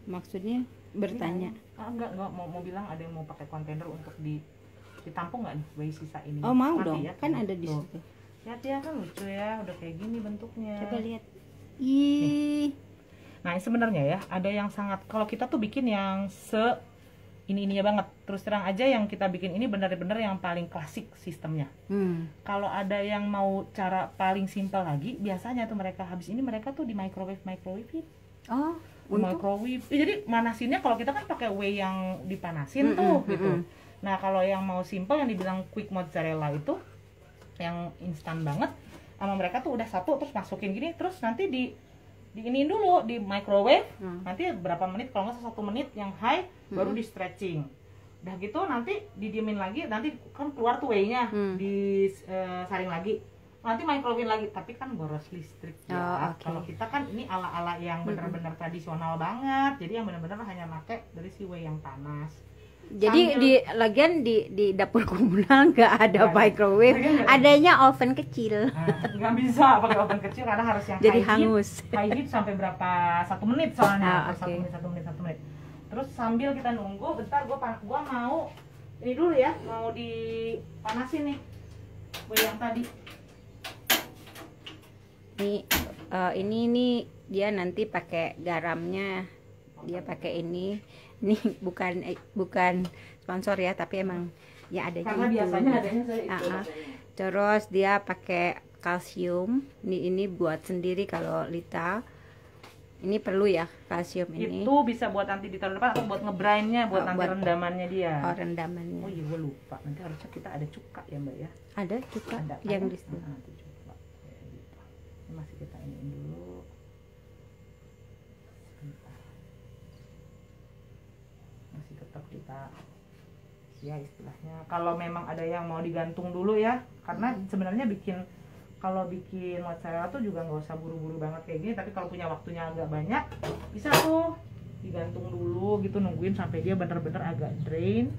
Maksudnya bertanya? Enggak mau bilang ada yang mau pakai kontainer untuk ditampung nggak nih whey sisa ini? Oh mau nanti dong, ya, kan ada di situ. Lihat ya, kan lucu ya, udah kayak gini bentuknya. Coba lihat. Ih. Nah sebenarnya ya, ada yang sangat, kalau kita tuh bikin yang ininya banget, terus terang aja yang kita bikin ini benar-benar yang paling klasik sistemnya. Kalau ada yang mau cara paling simpel lagi, biasanya tuh mereka habis ini mereka tuh di microwave. Oh, microwave. Jadi manasinnya kalau kita kan pakai whey yang dipanasin tuh gitu. Nah kalau yang mau simple yang dibilang quick mozzarella itu yang instan banget, sama mereka tuh udah satu terus masukin gini, terus nanti diiniin dulu di microwave, nanti berapa menit, kalau nggak 1 menit yang high, baru di stretching. Udah gitu nanti didiemin lagi, nanti kan keluar tuh whey-nya, disaring lagi, nanti microwave lagi, tapi kan boros listrik ya. Kalau kita kan ini ala-ala yang benar-benar tradisional banget, jadi yang benar-benar hanya pakai dari si whey yang panas. Jadi di dapur komunal nggak ada microwave, adanya oven kecil. Nggak bisa pakai oven kecil karena harus yang jadi high hangus. High heat sampai berapa? 1 menit soalnya. 1 menit. Terus sambil kita nunggu, bentar gua mau ini dulu ya, mau dipanasin nih kue yang tadi. Ini nih dia nanti pakai garamnya, dia pakai ini. Ini bukan sponsor ya, tapi emang ya ada karena itu. Biasanya adanya saya itu. Terus dia pakai kalsium. Ini buat sendiri kalau Lita. Ini perlu ya kalsium ini. Itu bisa buat nanti ditaruh depan atau buat ngebrainnya, buat nanti rendamannya dia. Oh, rendamannya. Oh iya, gue lupa. Nanti harusnya kita ada cuka ya, Mbak ya. Ada cuka yang di situ. Nanti cuka. Ini masih kita iniin dulu. Masih tetap kita ya istilahnya, kalau memang ada yang mau digantung dulu ya, karena sebenarnya kalau bikin mozzarella tuh juga nggak usah buru-buru banget kayak gini, tapi kalau punya waktunya agak banyak bisa tuh digantung dulu gitu, nungguin sampai dia bener-bener agak drain,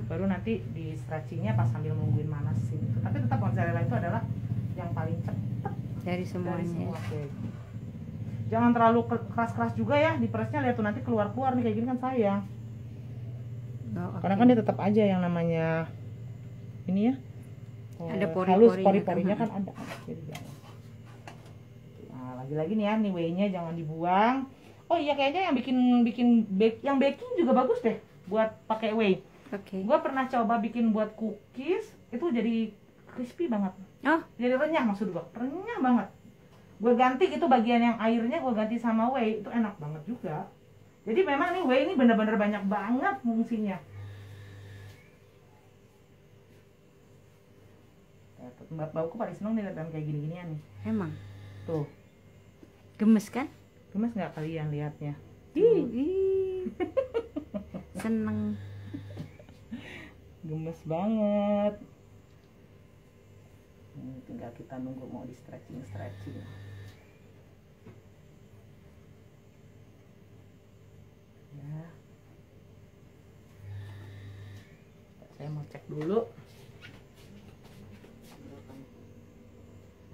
baru nanti di stretchingnya pas sambil nungguin manasin itu. Tapi tetap mozzarella itu adalah yang paling cepet dari semuanya. Semua cake. Jangan terlalu keras-keras juga ya di presnya, lihat tuh nanti keluar-keluar nih kayak gini kan sayang. Karena kan dia tetap aja yang namanya ini ya, ada halus, pori-porinya kan ada. Jadi jangan. Nah lagi-lagi nih ya, nih whey-nya jangan dibuang. Oh iya, kayaknya yang yang baking juga bagus deh buat pakai whey. Gua pernah coba bikin buat cookies, itu jadi crispy banget. Jadi renyah, maksud gua renyah banget. Gue ganti itu bagian yang airnya, gue ganti sama whey, itu enak banget juga. Jadi memang nih whey ini bener-bener banyak banget fungsinya. Mbak bauku paling seneng nih lihat kayak gini-ginian nih. Emang? Tuh. Gemes kan? Gemes nggak kalian lihatnya? Seneng. Gemes banget. Tinggal kita nunggu mau di stretching. Ya. Saya mau cek dulu.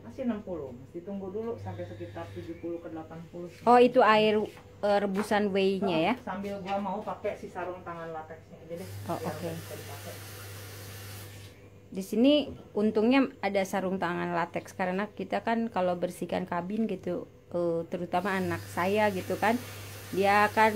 Masih 60, mesti tunggu dulu sampai sekitar 70 ke 80. Oh, itu air rebusan whey-nya ya? Sambil gua mau pakai si sarung tangan latexnya aja deh. Oh, oke. Di sini untungnya ada sarung tangan latex, karena kita kan kalau bersihkan kabin gitu, terutama anak saya gitu kan, dia kan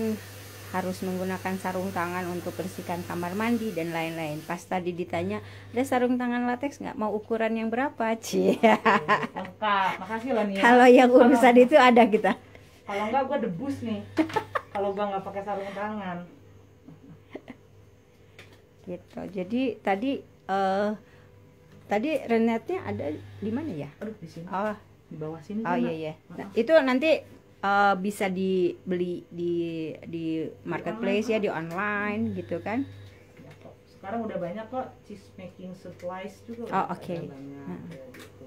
harus menggunakan sarung tangan untuk bersihkan kamar mandi dan lain-lain. Pas tadi ditanya, ada sarung tangan latex nggak, mau ukuran yang berapa? Cie. Lengkap, makasih lah nih ya. Kalau yang urusan itu ada kita. Kalau enggak gua debus nih. Kalau gua nggak pakai sarung tangan. Gitu. Jadi tadi renetnya ada di mana ya? Aduh, di sini. Oh, di bawah sini. Oh iya. Nah, itu nanti bisa dibeli di marketplace ya, di online gitu kan? Ya, sekarang udah banyak kok cheese making supplies juga. Oh, oke. Gitu.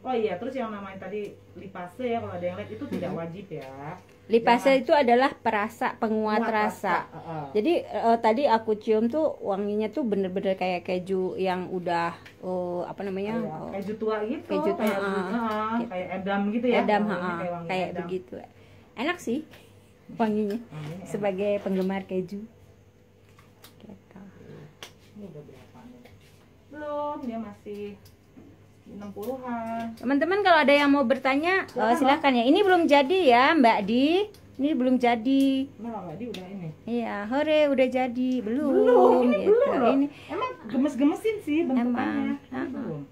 Oh iya, terus yang namanya tadi lipase ya, kalau ada yang lihat itu tidak wajib ya. Lipase itu adalah perasa, penguat rasa. Jadi tadi aku cium tuh wanginya tuh bener-bener kayak keju yang udah apa namanya? Keju tua gitu. Keju tua, kayak edam gitu ya. Edam, kayak begitu. Enak sih wanginya. Sebagai penggemar keju. Gitu. Ini udah berapa nih? Belum, dia masih 60-an. Teman-teman kalau ada yang mau bertanya silahkan ya. Ini belum jadi ya Mbak Di. Ini belum jadi. Nah, Mbak Di udah ini. Iya, hore udah jadi. Belum ini gitu. Belum loh. Ini emang gemes-gemesin sih bentukannya. Belum.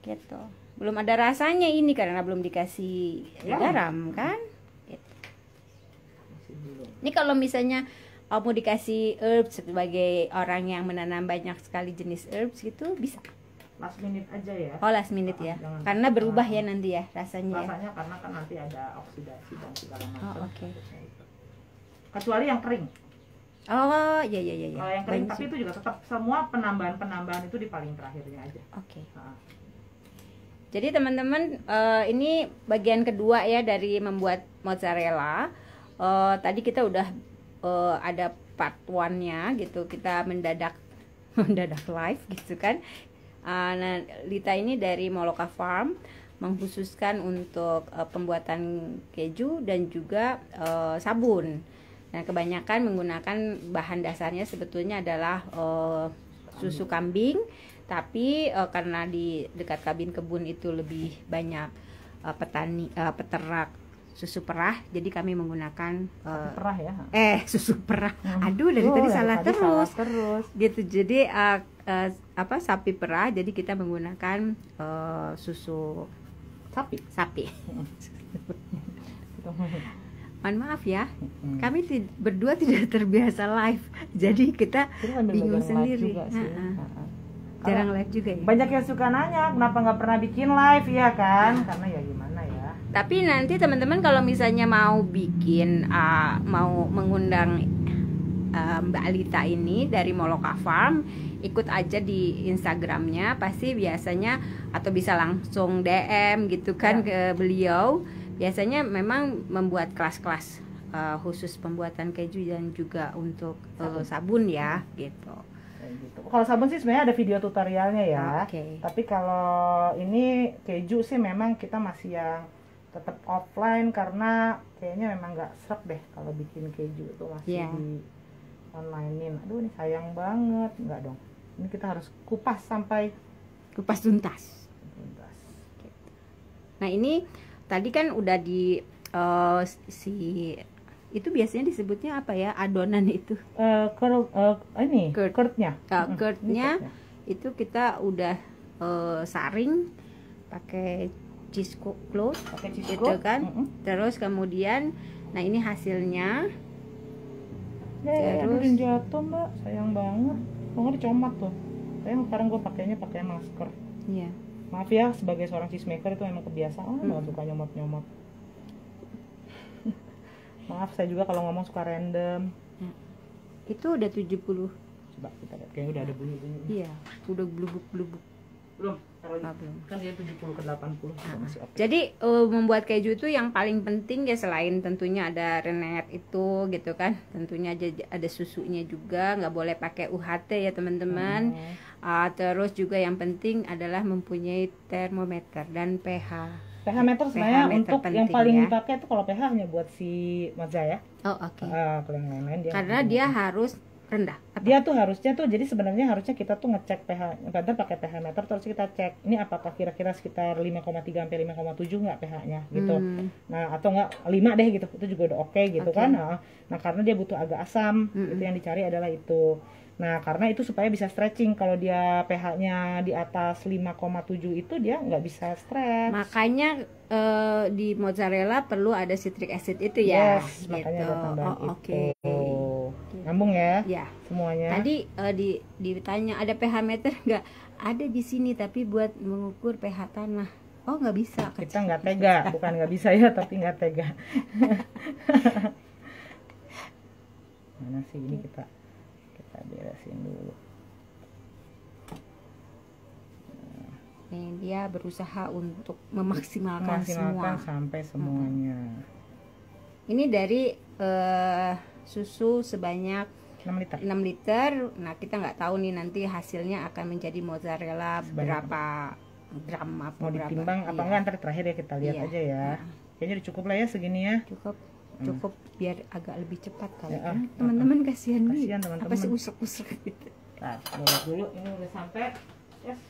Gitu. Belum ada rasanya ini karena belum dikasih garam kan? Gitu. Ini kalau misalnya mau dikasih herbs sebagai orang yang menanam banyak sekali jenis herbs gitu bisa. Last minute aja ya. Oh, last minute ya. Jangan Karena berubah ya nanti ya rasanya. Rasanya karena kan nanti ada oksidasi dan segala macam. Oh, oke. Kecuali yang kering. Oh, iya. Kalau yang kering, tapi itu juga tetap semua penambahan itu di paling terakhirnya aja. Oke. Jadi teman-teman, ini bagian kedua ya dari membuat mozzarella. Tadi kita udah ada part 1-nya gitu. Kita mendadak live gitu kan. Nah, Lita ini dari Moloka Farm mengkhususkan untuk pembuatan keju dan juga sabun. Nah, kebanyakan menggunakan bahan dasarnya sebetulnya adalah susu kambing, tapi karena di dekat kabin kebun itu lebih banyak peternak susu perah, jadi kami menggunakan perah ya. Susu perah. Aduh, dari tadi salah terus. Gitu. Jadi sapi perah, jadi kita menggunakan susu sapi. Mohon maaf ya, kami berdua tidak terbiasa live, jadi kita bingung sendiri. Jarang live juga ya. Banyak yang suka nanya, kenapa nggak pernah bikin live ya kan? Karena ya gimana ya. Tapi nanti teman-teman kalau misalnya mau bikin, mau mengundang Mbak Lita ini dari Moloka Farm, ikut aja di Instagramnya, pasti biasanya atau bisa langsung DM gitu kan ke beliau. Biasanya memang membuat kelas-kelas khusus pembuatan keju dan juga untuk sabun ya gitu. Kalau sabun sih sebenarnya ada video tutorialnya ya. Okay. Tapi kalau ini keju sih memang kita masih yang tetap offline karena kayaknya memang nggak srek deh kalau bikin keju itu masih di onlinein. Aduh ini sayang banget, nggak dong. Ini kita harus kupas sampai tuntas. Nah ini tadi kan udah di itu biasanya disebutnya apa ya, adonan itu? Curd-nya. Curd-nya itu kita udah saring pakai cheesecloth gitu kan. Terus kemudian, nah ini hasilnya. Terus jatuh mbak, sayang banget. Mau dicomot tuh. Sayang sekarang gue pakainya pakai masker. Iya. Maaf ya, sebagai seorang cheesemaker itu emang kebiasaan banget suka nyomot-nyomot. Maaf, saya juga kalau ngomong suka random. Itu udah 70. Coba kita lihat, kayaknya udah ada bunyi-bunyi. Iya, udah blubuk-blubuk. Belum, kan dia 70 ke 80 masih oke. Jadi membuat keju itu yang paling penting ya, selain tentunya ada rennet itu gitu kan. Tentunya ada susunya juga, nggak boleh pakai UHT ya teman-teman. Terus juga yang penting adalah mempunyai termometer dan pH. pH meter sebenarnya untuk yang paling dipakai itu kalau pH hanya buat si Mazza ya. Oh oke. Kalau yang lain-lain dia karena dia harus rendah. Dia tuh harusnya tuh, jadi sebenarnya harusnya kita tuh ngecek pH, kadang pakai pH meter terus kita cek ini apakah kira-kira sekitar 5,3 sampai 5,7 nggak pH-nya gitu. Nah atau nggak 5 deh gitu, itu juga udah oke gitu kan. Nah karena dia butuh agak asam, itu yang dicari adalah itu. Nah karena itu supaya bisa stretching, kalau dia pH-nya di atas 5,7 itu dia nggak bisa stretch. Makanya di mozzarella perlu ada citric acid itu ya. Yes, makanya ada tambahan itu. Okay. Nyambung ya? Ya. Semuanya. Tadi ditanya ada pH meter nggak? Ada di sini tapi buat mengukur pH tanah. Oh nggak bisa. Kita nggak tega, bukan nggak bisa ya, tapi nggak tega. Mana sih ini kita beresin dulu. Nih, dia berusaha untuk memaksimalkan semua sampai semuanya. Ini dari susu sebanyak 6 liter. Nah kita nggak tahu nih nanti hasilnya akan menjadi mozzarella berapa gram apa mau ditimbang apa enggak, ntar terakhir ya kita lihat aja ya. Kayaknya udah cukup lah ya segini ya. Cukup biar agak lebih cepat kali ya. Teman-teman kasihan nih. Teman-teman. Apa sih usuk-usuk gitu. Nah, dulu ini udah sampai. Yes.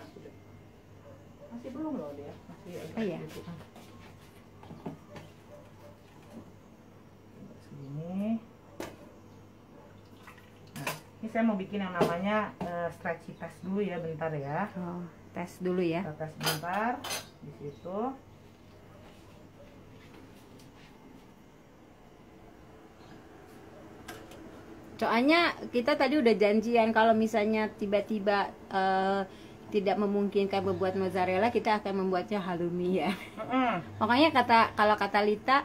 Masih belum loh dia. Masih iya. Segini. Nah, ini saya mau bikin yang namanya stretchy test dulu ya, bentar ya. Tes dulu ya. Kita tes bentar di situ. Soalnya kita tadi udah janjian kalau misalnya tiba-tiba tidak memungkinkan membuat mozzarella, kita akan membuatnya halloumi ya. Makanya kalau kata Lita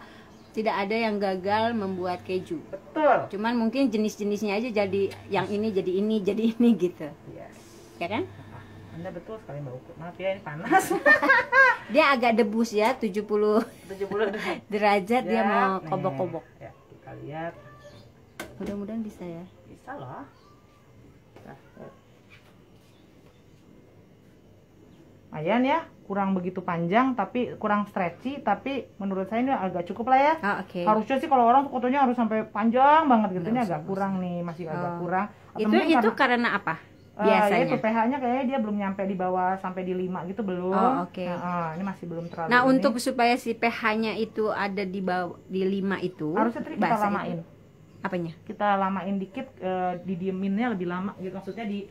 tidak ada yang gagal membuat keju. Betul. Cuman mungkin jenis-jenisnya aja jadi yang ini jadi ini jadi ini gitu. Yes. Ya kan? Anda betul sekali Mbak Uku. Maaf ya, ini panas. Dia agak debus ya, 70 derajat dia mau nih. kobok-kobok. Ya, kita lihat. Mudah-mudahan bisa ya. Bisa loh. Nah, lumayan ya, kurang begitu panjang tapi kurang stretchy, tapi menurut saya ini agak cukup lah ya. Oke. Harusnya sih kalau orang fotonya harus sampai panjang banget gitu, ini agak kurang nih, masih agak kurang. Atau mungkin Itu karena apa? ya Biasanya. itu pH-nya kayaknya dia belum nyampe di bawah sampai di 5 gitu belum. Oh, oke. Nah, ini masih belum terlalu. Nah, ini. untuk supaya si pH-nya itu ada di bawah di 5 itu, harusnya tadi kita bahasa lamain. itu, apanya? Kita lamain dikit, didieminnya lebih lama gitu, maksudnya di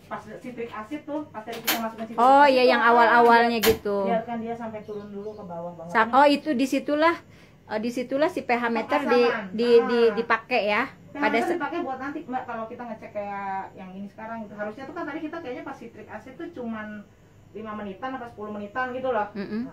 pas citric acid tuh, pas tadi kita masukin citric Oh acid iya, tuh, yang awal-awalnya gitu. biarkan dia sampai turun dulu ke bawah banget. Oh itu disitulah si pH meter dipakai ya. Pada dipakai buat nanti Mbak, kalau kita ngecek kayak yang ini sekarang gitu. Harusnya tuh kan tadi kita kayaknya pas citric acid tuh cuman 5 menitan atau 10 menitan gitu loh.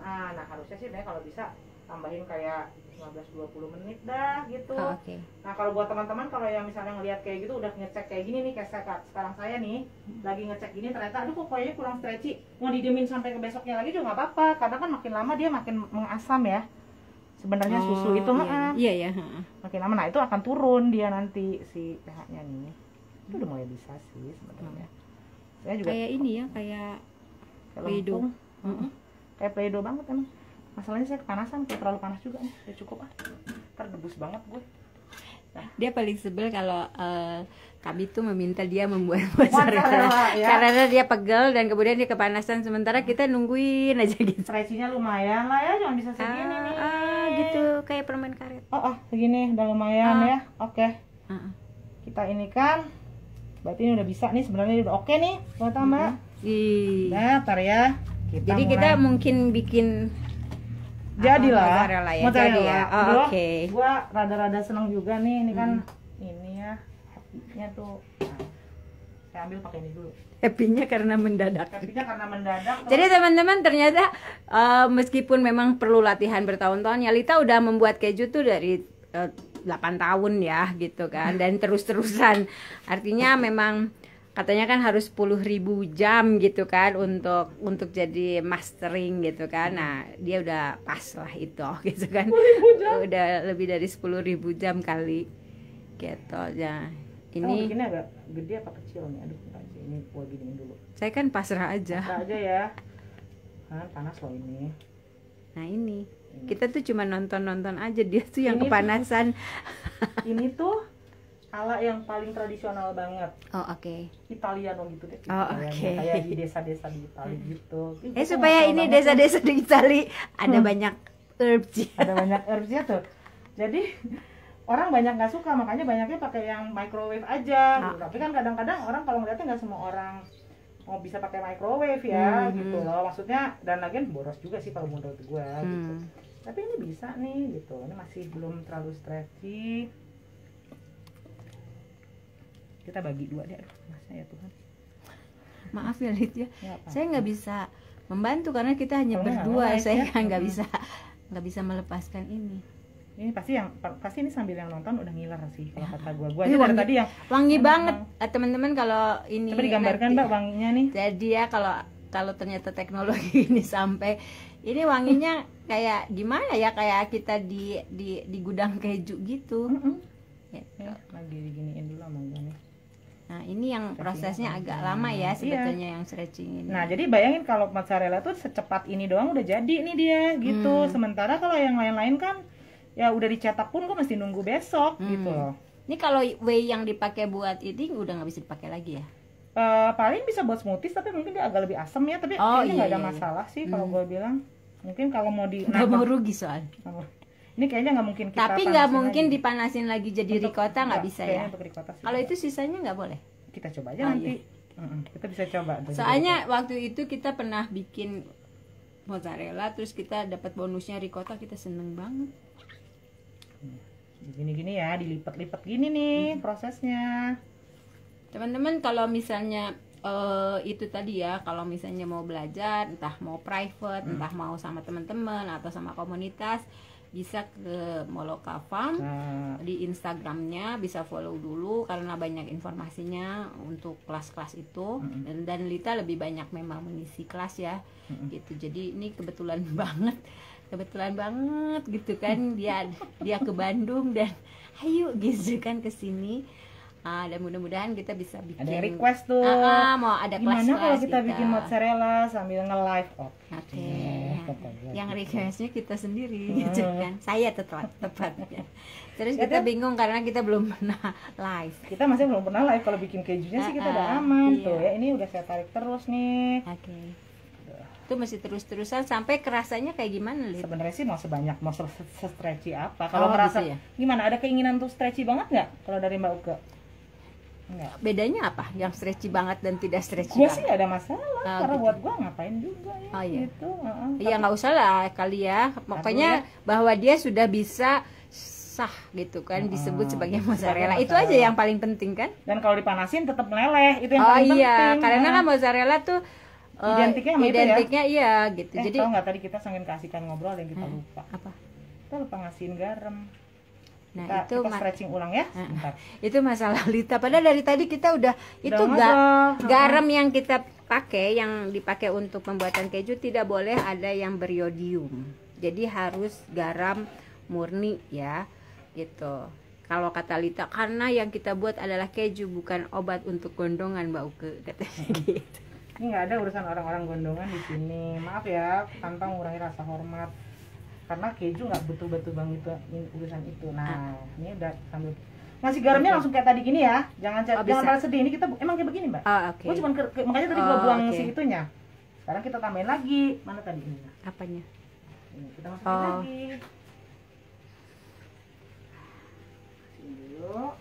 Nah harusnya sih kalau bisa tambahin kayak 15-20 menit dah gitu. Oke. Nah kalau buat teman-teman kalau yang misalnya ngelihat kayak gitu udah ngecek kayak gini nih, kayak sekarang saya nih lagi ngecek gini ternyata aduh kok kayaknya kurang stretchy, mau didiemin sampai ke besoknya lagi juga nggak apa-apa, karena kan makin lama dia makin mengasam ya sebenarnya susu itu. Iya ya. Makin lama, nah itu akan turun dia nanti si pH-nya nih. Itu udah mulai bisa sih sebenarnya. Saya juga Kayak ini ya, kayak Play-Doh. Kayak Play-Doh banget emang. Masalahnya saya kepanasan, kayak terlalu panas juga nih. Ya cukup terdebus banget gue. Nah. Dia paling sebel kalau kami tuh meminta dia membuat mozzarella ya. karena dia pegel dan kemudian dia kepanasan, sementara kita nungguin aja gitu. Stretchy-nya lumayan lah ya, cuma bisa segini nih. Gitu, kayak permen karet. Segini udah lumayan ya. Oke. Kita ini kan berarti ini udah bisa nih, sebenarnya udah oke nih buat Mbak. Nah, ntar ya. Jadi kita mungkin bikin jadilah mozzarella ya. Oke. Gua rada-rada seneng juga nih, ini kan ini ya happy-nya tuh. Nah, saya ambil pakai ini dulu. Happy-nya karena mendadak. Jadi Jadi teman-teman, ternyata meskipun memang perlu latihan bertahun-tahun, ya Lita udah membuat keju tuh dari 8 tahun ya gitu kan, dan terus-terusan. Artinya memang katanya kan harus 10.000 jam gitu kan untuk jadi mastering gitu kan. Nah dia udah pas lah itu gitu kan, udah lebih dari 10.000 jam kali gitu ya. Ini bikinnya agak gede apa kecil nih? Aduh, ini gua giniin dulu. saya kan pasrah aja. Ya panas loh ini. Nah ini kita tuh cuma nonton aja, dia tuh yang kepanasan. Ini tuh ala yang paling tradisional banget. Oh oke. Italiano gitu deh. Oh oke. Kayak di desa-desa di Itali gitu. Supaya ini desa-desa di Itali ada banyak herbs. Ada banyak herbsnya tuh. Jadi orang banyak nggak suka, makanya banyaknya pakai yang microwave aja. Tapi kan kadang-kadang orang kalau ngeliatnya nggak semua orang mau bisa pakai microwave ya gitu loh. Maksudnya, dan lagian boros juga sih kalau menurut gue gitu. Tapi ini bisa nih gitu. Ini masih belum terlalu stretchy. Kita bagi 2 deh, masnya ya Tuhan. Maaf ya Lid ya, saya nggak bisa membantu karena kita hanya berdua. Saya nggak bisa melepaskan ini. Ini pasti ini sambil yang nonton udah ngiler sih kalau kata gua aja dari tadi yang wangi banget teman-teman. Kalau ini coba digambarkan Mbak wanginya nih. Jadi ya kalau ternyata teknologi ini sampai ini wanginya kayak gimana ya, kayak kita di gudang keju gitu. Ya, lagi diginiin dulu sama gua nih. Nah ini yang prosesnya agak lama ya sebetulnya yang stretching ini. Nah jadi bayangin kalau mozzarella tuh secepat ini doang udah jadi nih dia gitu. Sementara kalau yang lain-lain kan ya udah dicetak pun gue mesti nunggu besok gitu loh. Ini kalau whey yang dipakai buat ini udah nggak bisa dipakai lagi ya? Paling bisa buat smoothies, tapi mungkin dia agak lebih asam ya. Tapi kayaknya nggak ada masalah sih kalau gue bilang. Mungkin kalau mau nggak mau rugi soalnya. Ini kayaknya nggak mungkin kita. Tapi nggak mungkin dipanasin lagi jadi ricotta, nggak bisa ya? Kalau itu sisanya nggak boleh? Kita coba aja nanti. Kita bisa coba. Soalnya waktu itu kita pernah bikin mozzarella, terus kita dapat bonusnya ricotta, kita seneng banget. Gini-gini ya, dilipat-lipat gini nih prosesnya. Teman-teman kalau misalnya itu tadi ya, kalau misalnya mau belajar, entah mau private, entah mau sama teman-teman atau sama komunitas, bisa ke Moloka Farm. Di Instagramnya bisa follow dulu karena banyak informasinya untuk kelas-kelas itu. Dan Lita lebih banyak memang mengisi kelas ya, gitu. Jadi ini kebetulan banget gitu kan, dia ke Bandung dan ayo gitu kan ke sini. Dan mudah-mudahan kita bisa bikin. Ada yang request tuh. Mau ada kelas. Gimana kalau kita bikin gitu. mozzarella sambil nge-live? Oke. Yang requestnya kita sendiri, gitu kan. Saya tepatnya. Terus kita bingung karena kita belum pernah live. Kita masih belum pernah live. Kalau bikin kejunya sih kita udah aman tuh ya. Ini udah saya tarik terus nih. Oke. Itu masih terus-terusan sampai kerasanya kayak gimana, Lid? Sebenarnya sih mau stretchy apa. Kalau merasa gitu ya? Gimana? Ada keinginan untuk stretchy banget nggak? Kalau dari Mbak Uke? Enggak. Bedanya apa? Yang stretchy banget dan tidak stretchy Gua banget? sih nggak ada masalah, karena gitu. buat gua ngapain juga ya. Oh, iya. Gitu. Iya nggak usah lah kali ya. Pokoknya bahwa dia sudah bisa sah gitu kan, disebut sebagai mozzarella. Itu aja yang paling penting kan? Dan kalau dipanasin tetap meleleh, itu yang paling penting. Iya, karena kan mozzarella tuh identiknya sama itu identiknya iya gitu. Jadi tahu nggak tadi kita sambil kasihkan ngobrol yang kita lupa. apa? Kita lupa ngasihin garam. Nah, kita stretching ulang ya. Sebentar. Itu masalah Lita. Padahal dari tadi kita udah itu garam yang kita pakai, yang dipakai untuk pembuatan keju tidak boleh ada yang beriodium. Jadi harus garam murni ya, gitu. Kalau kata Lita, karena yang kita buat adalah keju, bukan obat untuk gondongan, Mbak Uke, katanya gitu. Ini nggak ada urusan orang-orang gondongan di sini. Maaf ya, tanpa mengurangi rasa hormat. Karena keju nggak betul-betul banget urusan itu. Nah, ini udah sambil ngasih garamnya langsung kayak tadi gini ya. Jangan jangan sedih. Ini kita emang kayak begini, Mbak. Okay. Gua cuma makanya tadi gua buang si itunya. Sekarang kita tambahin lagi. Mana tadi ini? Apanya? Ini kita masukin lagi. Dulu.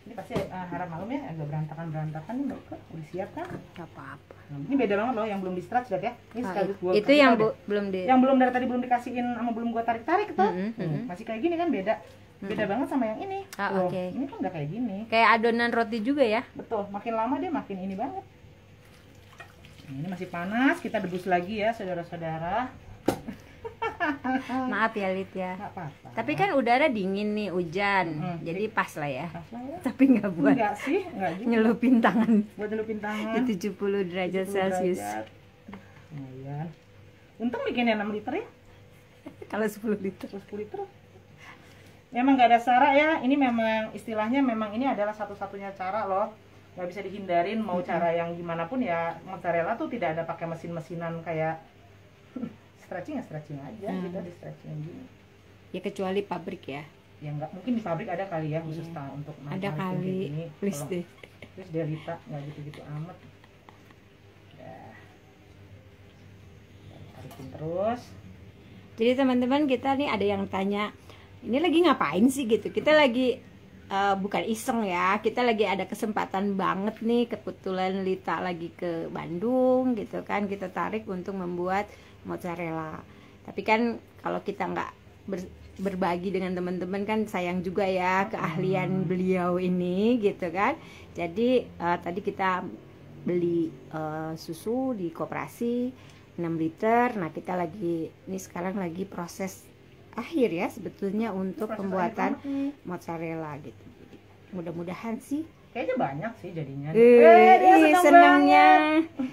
Ini pasti harap malam ya, agak berantakan nih Mbak. Udah siap kan? Gak apa-apa. Ini beda banget loh, yang belum di stretch ya. Ini sekaligus gua itu yang belum yang belum dari tadi belum dikasihin sama belum gua tarik-tarik tuh. Masih kayak gini kan beda. Beda banget sama yang ini. Okay. Ini kan udah kayak gini. Kayak adonan roti juga ya? Betul, makin lama dia makin ini banget. Ini masih panas, kita debus lagi ya saudara-saudara. Maaf ya Lid ya. Nggak apa-apa. Tapi kan udara dingin nih, hujan. Jadi pas lah ya. Tapi nggak buat. Enggak sih, enggak juga. Nyelupin tangan. Buat nyelupin tangan. Di 70 derajat Celcius. Lumayan. Untung bikinnya 6 liter ya. Kalau 10 liter. 10 liter. Memang nggak ada cara ya. Ini memang istilahnya memang ini adalah satu-satunya cara loh. Nggak bisa dihindarin mau cara yang gimana pun ya. Mozzarella tuh tidak ada pakai mesin-mesinan kayak stretching aja, kita di stretching gini. Ya kecuali pabrik ya. Ya nggak mungkin di pabrik ada kali ya khusus untuk ada kali. Gini. Please deh. Terus dia Lita nggak gitu-gitu amat. Ya. Tarikin terus. Jadi teman-teman kita nih ada yang tanya, ini lagi ngapain sih gitu? Kita lagi bukan iseng ya, kita lagi ada kesempatan banget nih, kebetulan Lita lagi ke Bandung gitu kan, kita tarik untuk membuat mozzarella. Tapi kan kalau kita nggak berbagi dengan teman-teman kan sayang juga ya keahlian beliau ini gitu kan. Jadi tadi kita beli susu di koperasi 6 liter. Nah kita lagi ini sekarang lagi proses akhir ya sebetulnya untuk pembuatan mozzarella gitu. Mudah-mudahan sih kayaknya banyak sih jadinya. Dia senangnya.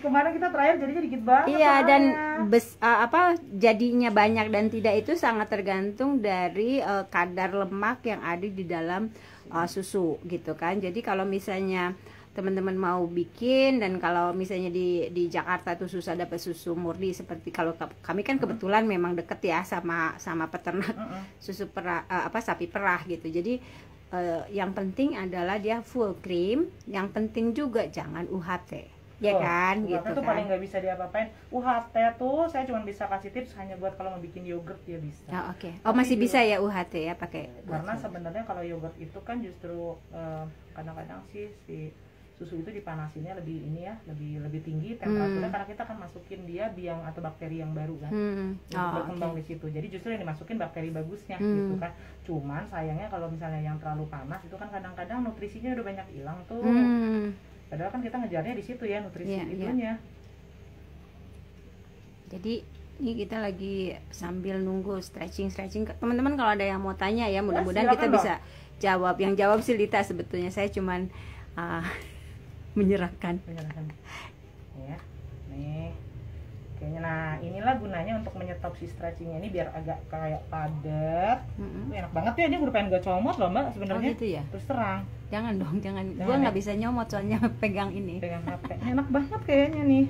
Kemarin kita terakhir jadinya dikit banget. Iya dan jadinya banyak dan tidak itu sangat tergantung dari kadar lemak yang ada di dalam susu gitu kan. Jadi kalau misalnya teman-teman mau bikin dan kalau misalnya di Jakarta tuh susah dapat susu murni seperti kalau kami kan kebetulan memang deket ya sama peternak susu perah sapi perah gitu. Jadi yang penting adalah dia full cream, yang penting juga jangan UHT, ya kan? UHT gitu tuh kan. paling nggak bisa diapa-apain. UHT tuh saya cuma bisa kasih tips hanya buat kalau mau bikin yogurt dia bisa. Oke. Oh masih bisa ya UHT ya pakai. Karena sebenarnya kalau yogurt itu kan justru kadang-kadang sih si susu itu dipanasinnya lebih ini ya, lebih tinggi temperaturnya karena kita akan masukin dia biang atau bakteri yang baru kan. Untuk berkembang di situ. Jadi justru yang dimasukin bakteri bagusnya gitu kan. Cuman sayangnya kalau misalnya yang terlalu panas itu kan kadang-kadang nutrisinya udah banyak hilang tuh. Padahal kan kita ngejarnya di situ ya, nutrisi itunya. Jadi ini kita lagi sambil nunggu stretching. Teman-teman kalau ada yang mau tanya ya, mudah-mudahan kita bisa jawab. Yang jawab sih Lita sebetulnya, saya cuman menyerahkan. Ya, nih kayaknya. Nah inilah gunanya untuk menyetop si stretchingnya ini biar agak kayak padat. Enak banget ya, ini udah pengen gue comot loh mbak sebenarnya. Gitu ya? Terus terang. Jangan dong. Gue nggak bisa nyomot soalnya pegang ini. Pegang HP. Enak banget kayaknya nih.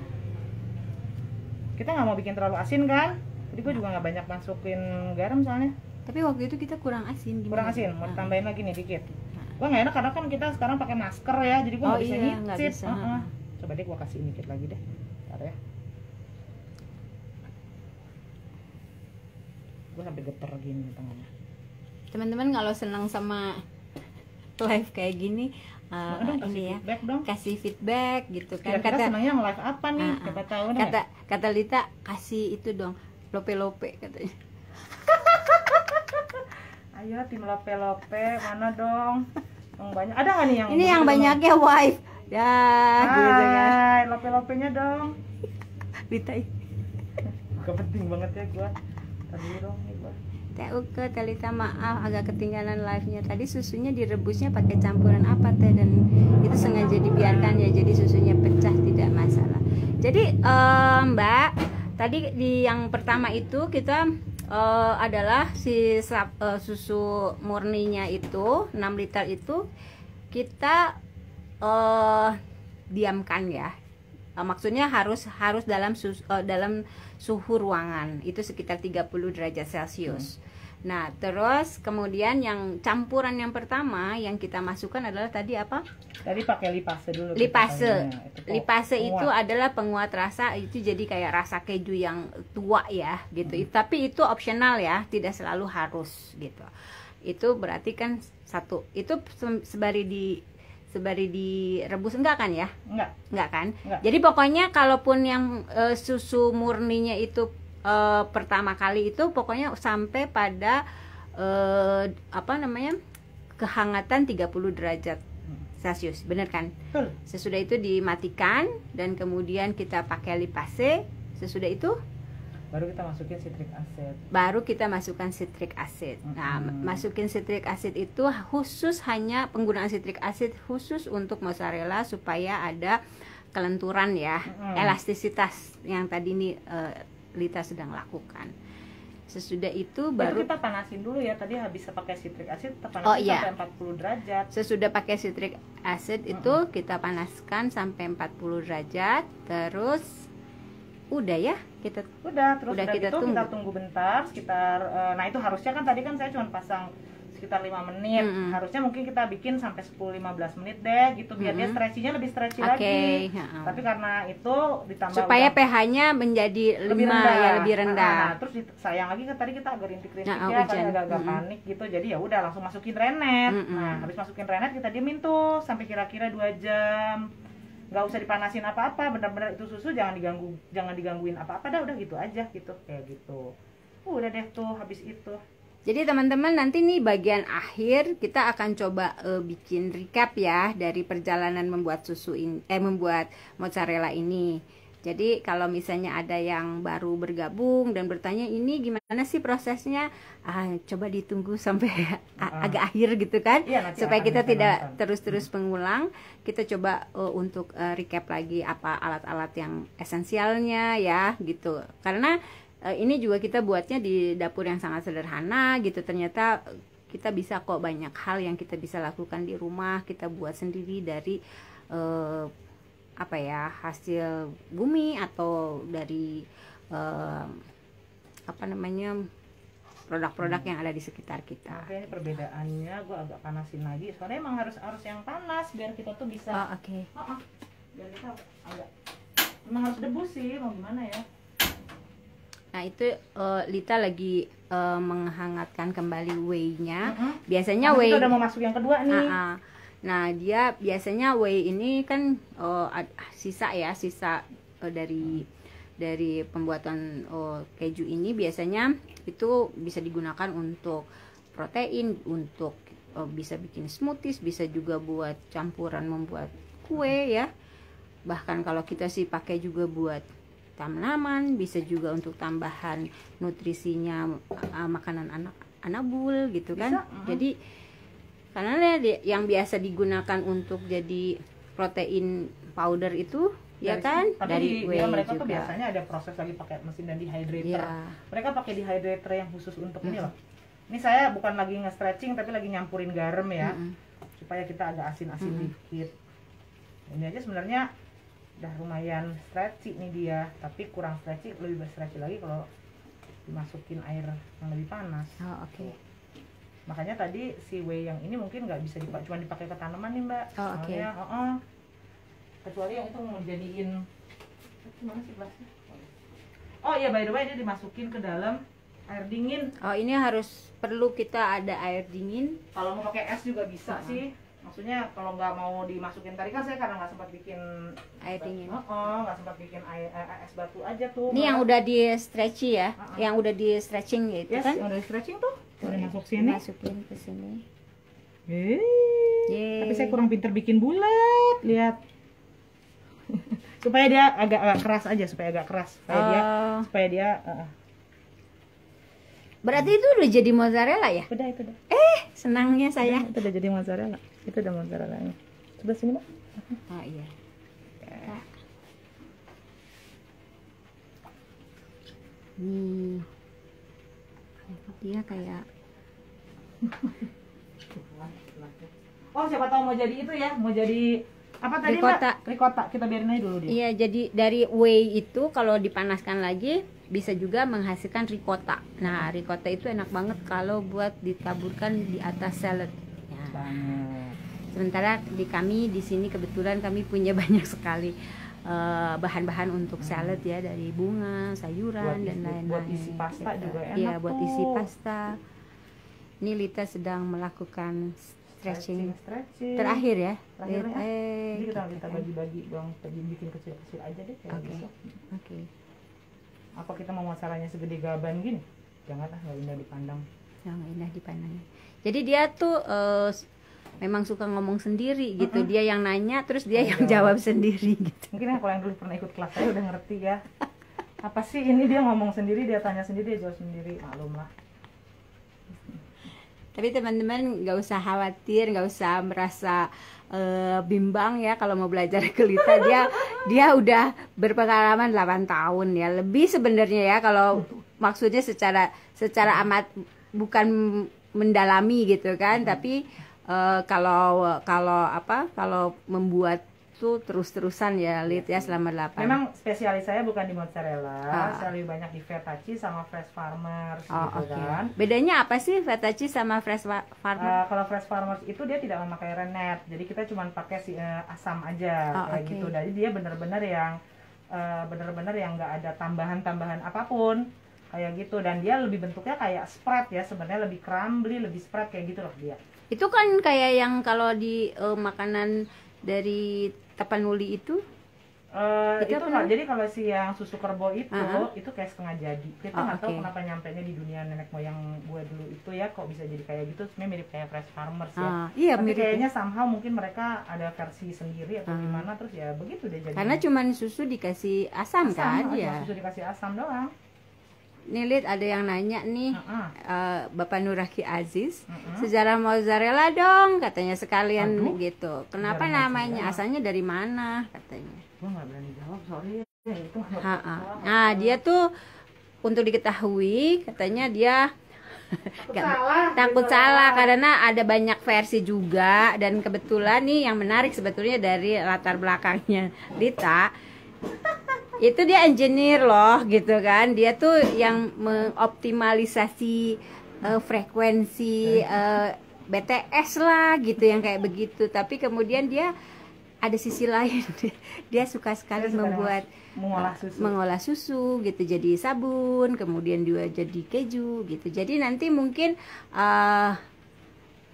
Kita nggak mau bikin terlalu asin kan, jadi gue juga nggak banyak masukin garam soalnya. Tapi waktu itu kita kurang asin. Kurang asin, mau tambahin lagi nih dikit. Gue nggak enak karena kan kita sekarang pakai masker ya, jadi gue nggak bisa nyicip. Coba deh gue kasihin dikit lagi deh, bentar ya. Gue sampai geter gini tangannya. Teman-teman kalau senang sama live kayak gini, ini ya, kasih feedback gitu kan. Kata senangnya live apa nih? Siapa tahu nih. Kata Lita kasih itu dong, lope katanya. Ayo tim lope mana dong? Yang banyak ada nggak nih yang ini yang banyaknya wife ya gitu kan. Lope-lopenya dong. Lita gak penting banget ya gua. Tadi dong nih gua. Teh Talita maaf agak ketinggalan live-nya. Tadi susunya direbusnya pakai campuran apa teh, dan itu sengaja dibiarkan ya, jadi susunya pecah tidak masalah. Jadi Mbak, tadi di yang pertama itu kita adalah si susu murninya itu 6 liter itu kita diamkan ya. Maksudnya harus dalam suhu ruangan itu sekitar 30 derajat Celcius. Nah, terus kemudian yang campuran yang pertama yang kita masukkan adalah tadi apa? Tadi pakai lipase dulu. Lipase itu adalah penguat rasa, itu jadi kayak rasa keju yang tua ya gitu. Tapi itu opsional ya, tidak selalu harus gitu. Itu berarti kan satu. Itu sembari direbus enggak kan ya? Enggak kan? Enggak. Jadi pokoknya kalaupun yang susu murninya itu pertama kali itu pokoknya sampai pada kehangatan 30 derajat Celcius, bener kan? Sesudah itu dimatikan dan kemudian kita pakai lipase. Sesudah itu baru kita masukin citric acid. Nah, masukin citric acid itu khusus, hanya penggunaan citric acid khusus untuk mozzarella supaya ada kelenturan ya, elastisitas yang tadi ini Lita sedang lakukan. Sesudah itu baru kita panasin dulu ya. Tadi habis pakai citric acid kita panasin sampai 40 derajat. Sesudah pakai citric acid itu kita panaskan sampai 40 derajat. Terus udah ya, terus kita tunggu bentar sekitar nah itu harusnya kan tadi kan saya cuma pasang sekitar 5 menit. Harusnya mungkin kita bikin sampai 10-15 menit deh gitu biar dia stretchingnya lebih stretchy lagi. Tapi karena itu ditambah supaya pH-nya menjadi lebih rendah. Terus sayang lagi kan tadi kita agak rintik-rintik ya, karena agak panik gitu. Jadi ya udah langsung masukin renet. Nah, habis masukin renet kita diemin tuh sampai kira-kira 2 jam. Nggak usah dipanasin apa-apa, benar-benar itu susu jangan digangguin apa-apa dah, udah gitu aja gitu, kayak gitu. Udah deh tuh habis itu. Jadi teman-teman nanti nih bagian akhir kita akan coba bikin recap ya dari perjalanan membuat membuat mozzarella ini. Jadi kalau misalnya ada yang baru bergabung dan bertanya ini gimana sih prosesnya, coba ditunggu sampai agak akhir gitu kan, supaya kita tidak terus-terus mengulang. Kita coba untuk recap lagi apa alat-alat yang esensialnya ya gitu. Karena ini juga kita buatnya di dapur yang sangat sederhana gitu. Ternyata kita bisa kok banyak hal yang kita bisa lakukan di rumah. Kita buat sendiri dari hasil bumi atau dari produk-produk yang ada di sekitar kita. Oke, perbedaannya gue agak panasin lagi. Soalnya emang harus yang panas biar kita tuh bisa. Biar kita agak emang harus debus sih, mau gimana ya? Nah itu Lita lagi menghangatkan kembali whey-nya. Biasanya whey kita udah mau masuk yang kedua nih. Nah, dia biasanya whey ini kan sisa dari pembuatan keju ini biasanya itu bisa digunakan untuk protein, untuk bisa bikin smoothies, bisa juga buat campuran membuat kue ya. Bahkan kalau kita sih pakai juga buat tanaman, bisa juga untuk tambahan nutrisinya makanan anak anabul gitu kan. Jadi karena yang biasa digunakan untuk jadi protein powder itu ya kan dari whey mereka juga. Tuh biasanya ada proses lagi pakai mesin dan dehydrator. Ya. Mereka pakai dehydrator yang khusus untuk ini loh. Ini saya bukan lagi nge-stretching tapi lagi nyampurin garam ya. Supaya kita agak asin-asin dikit. Ini aja sebenarnya udah lumayan stretchy nih dia, tapi kurang stretchy, lebih stretchy lagi kalau dimasukin air yang lebih panas. Oh, oke. Makanya tadi si whey yang ini mungkin nggak bisa cuma dipakai ke tanaman nih Mbak. Oh, oke. Kecuali yang itu mau jadiin gimana sih gelasnya? Oh iya, by the way, dia dimasukin ke dalam air dingin. Oh, ini perlu kita ada air dingin. Kalau mau pakai es juga bisa sih. Maksudnya kalau nggak mau dimasukin tadi kan saya karena nggak sempat bikin air dingin. Nggak sempat bikin es batu aja tuh. Ini yang udah di stretchy ya, yang udah di stretching gitu yes, kan? Yang udah di stretching tuh. Udah masuk sini. Masukin ke sini. Tapi saya kurang pinter bikin bulat, lihat. Supaya dia agak keras aja, supaya dia Berarti itu udah jadi mozzarella ya? Udah, itu udah. Senangnya saya. Itu udah jadi mozzarella. Itu udah mozzarellanya. Coba sini, Mbak. Oh iya. Nih. Dia kayak Oh, siapa tahu mau jadi itu ya, mau jadi apa tadi ricotta. Mbak? Ricotta. Kita biarin aja dulu dia. Iya, jadi dari whey itu kalau dipanaskan lagi bisa juga menghasilkan ricotta. Nah, ricotta itu enak banget kalau buat ditaburkan di atas salad. Ya. Sementara kami di sini kebetulan kami punya banyak sekali bahan-bahan untuk salad ya, dari bunga, sayuran dan lain-lain. Buat isi pasta juga enak. Iya, buat isi pasta. Ini Lita sedang melakukan stretching. Terakhir ya. Jadi kita bagi-bagi dong, bikin kecil-kecil aja deh kayak gitu. Oke. Apa kita mau masalahnya segede gaban gini? Janganlah, nggak indah dipandang. Nggak indah dipandang. Jadi dia tuh memang suka ngomong sendiri gitu. Dia yang nanya, terus dia yang jawab sendiri gitu. Mungkin kalau yang dulu pernah ikut kelas saya udah ngerti ya. Apa sih ini, dia ngomong sendiri, dia tanya sendiri, dia jawab sendiri, maklum lah. Tapi teman-teman nggak usah khawatir, nggak usah merasa bimbang ya kalau mau belajar ke Lita. Dia udah berpengalaman 8 tahun ya, lebih sebenarnya ya, kalau maksudnya secara amat bukan mendalami gitu kan. Tapi kalau membuat tuh terus-terusan ya Lit ya selama 8. Memang spesialis saya bukan di mozzarella, saya lebih banyak di fettuccine sama fresh farmers gitu kan. Bedanya apa sih fettuccine sama fresh farmers? Kalau fresh farmers itu dia tidak memakai rennet, jadi kita cuma pakai asam aja kayak gitu. Jadi dia benar-benar yang nggak ada tambahan apapun kayak gitu, dan dia lebih bentuknya kayak spread ya, sebenarnya lebih crumbly, lebih spread kayak gitu loh dia. Itu kan kayak yang kalau di makanan dari Tapanuli itu jadi kalau si yang susu kerbau itu kayak setengah jadi. Kita nggak tahu kenapa nyampenya di dunia nenek moyang gue dulu itu ya, kok bisa jadi kayak gitu. Sebenarnya mirip kayak fresh farmers ya. Iya, tapi mirip. Kayaknya somehow mungkin mereka ada versi sendiri atau gimana, terus ya begitu deh jadi. Karena cuman susu dikasih asam kan ya. Susu dikasih asam doang. Nih Lid, ada yang nanya nih, Bapak Nuraki Aziz, sejarah mozzarella dong katanya sekalian. Gitu. Kenapa namanya? Asalnya dari mana katanya? Gue nggak berani jawab, sorry. Itu Nah, dia tuh untuk diketahui katanya dia takut salah karena ada banyak versi juga, dan kebetulan nih yang menarik sebetulnya dari latar belakangnya Lita. Itu dia engineer loh gitu kan, dia tuh yang mengoptimalisasi frekuensi BTS lah gitu, yang kayak begitu. Tapi kemudian dia ada sisi lain, dia suka sekali mengolah susu gitu jadi sabun, kemudian juga jadi keju gitu. Jadi nanti mungkin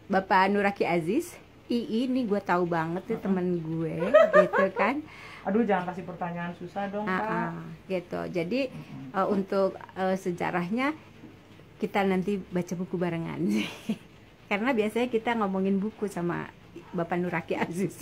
Bapak Nuraki Aziz ini gue tahu banget tuh temen gue gitu kan. Aduh, jangan kasih pertanyaan susah dong, Kak. Gitu. Jadi untuk sejarahnya kita nanti baca buku barengan. Karena biasanya kita ngomongin buku sama Bapak Nuraki Aziz.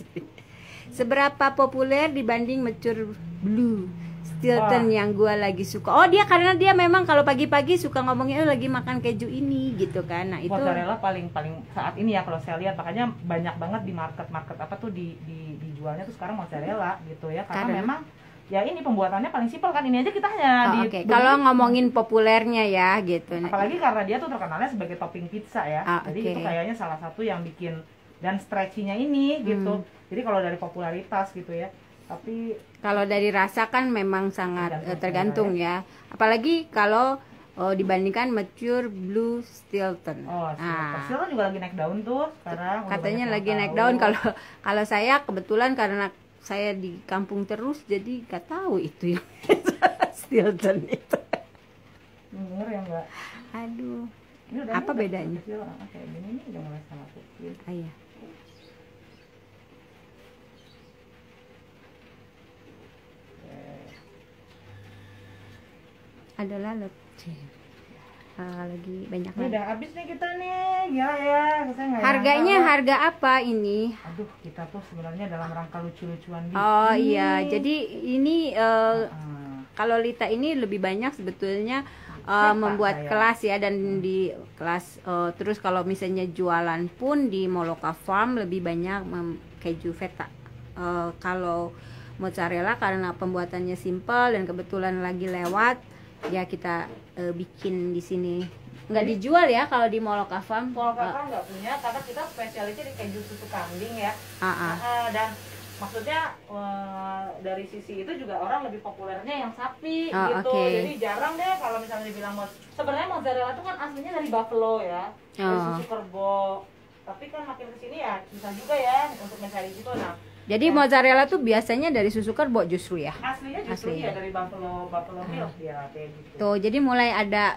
Seberapa populer dibanding Mature Blue Stilton yang gue lagi suka. Oh, dia karena dia memang kalau pagi-pagi suka ngomongin lagi makan keju ini gitu kan. Nah, itu mozzarella paling saat ini ya kalau saya lihat, makanya banyak banget di market apa tuh dijualnya tuh sekarang mozzarella gitu ya. Karena memang ya ini pembuatannya paling simpel kan, ini aja kita hanya kalau ngomongin populernya ya gitu. Apalagi karena dia tuh terkenalnya sebagai topping pizza ya. Jadi itu kayaknya salah satu yang bikin, dan stretchy-nya ini gitu. Jadi kalau dari popularitas gitu ya. Tapi kalau dari rasa kan memang sangat tergantung ya. Apalagi kalau dibandingkan Mature Blue Stilton. Stilton juga lagi naik daun tuh sekarang. Katanya lagi naik daun. Kalau saya kebetulan karena saya di kampung terus, jadi gak tahu itu yang Stilton itu. Bener ya Mbak? Aduh. Apa bedanya? Kayak gini nih udah mulai sama kecil. Iya. Adalah lagi banyak lagi. Udah habis nih kita nih, gila ya. Harganya harga apa ini? Aduh, kita tuh sebenarnya dalam rangka lucu-lucuan gitu. Oh iya, jadi ini kalau Lita ini lebih banyak sebetulnya membuat kelas ya, dan di kelas terus kalau misalnya jualan pun di Moloka Farm lebih banyak keju feta. Kalau mozzarella karena pembuatannya simpel dan kebetulan lagi lewat, ya kita bikin di sini. Nggak dijual ya kalau di Moloka Farm. Moloka Farm nggak punya, karena kita spesialisnya di keju susu kambing ya. Dan maksudnya dari sisi itu juga orang lebih populernya yang sapi gitu. Jadi jarang deh kalau misalnya dibilang sebenarnya mozzarella itu kan aslinya dari buffalo ya, dari susu kerbau. Tapi kan makin kesini ya susah juga ya untuk mencari gitu. Nah, jadi mozzarella tuh biasanya dari susu kerbau justru ya? Aslinya justru ya dari buffalo milk ya, kayak gitu. Tuh, jadi mulai ada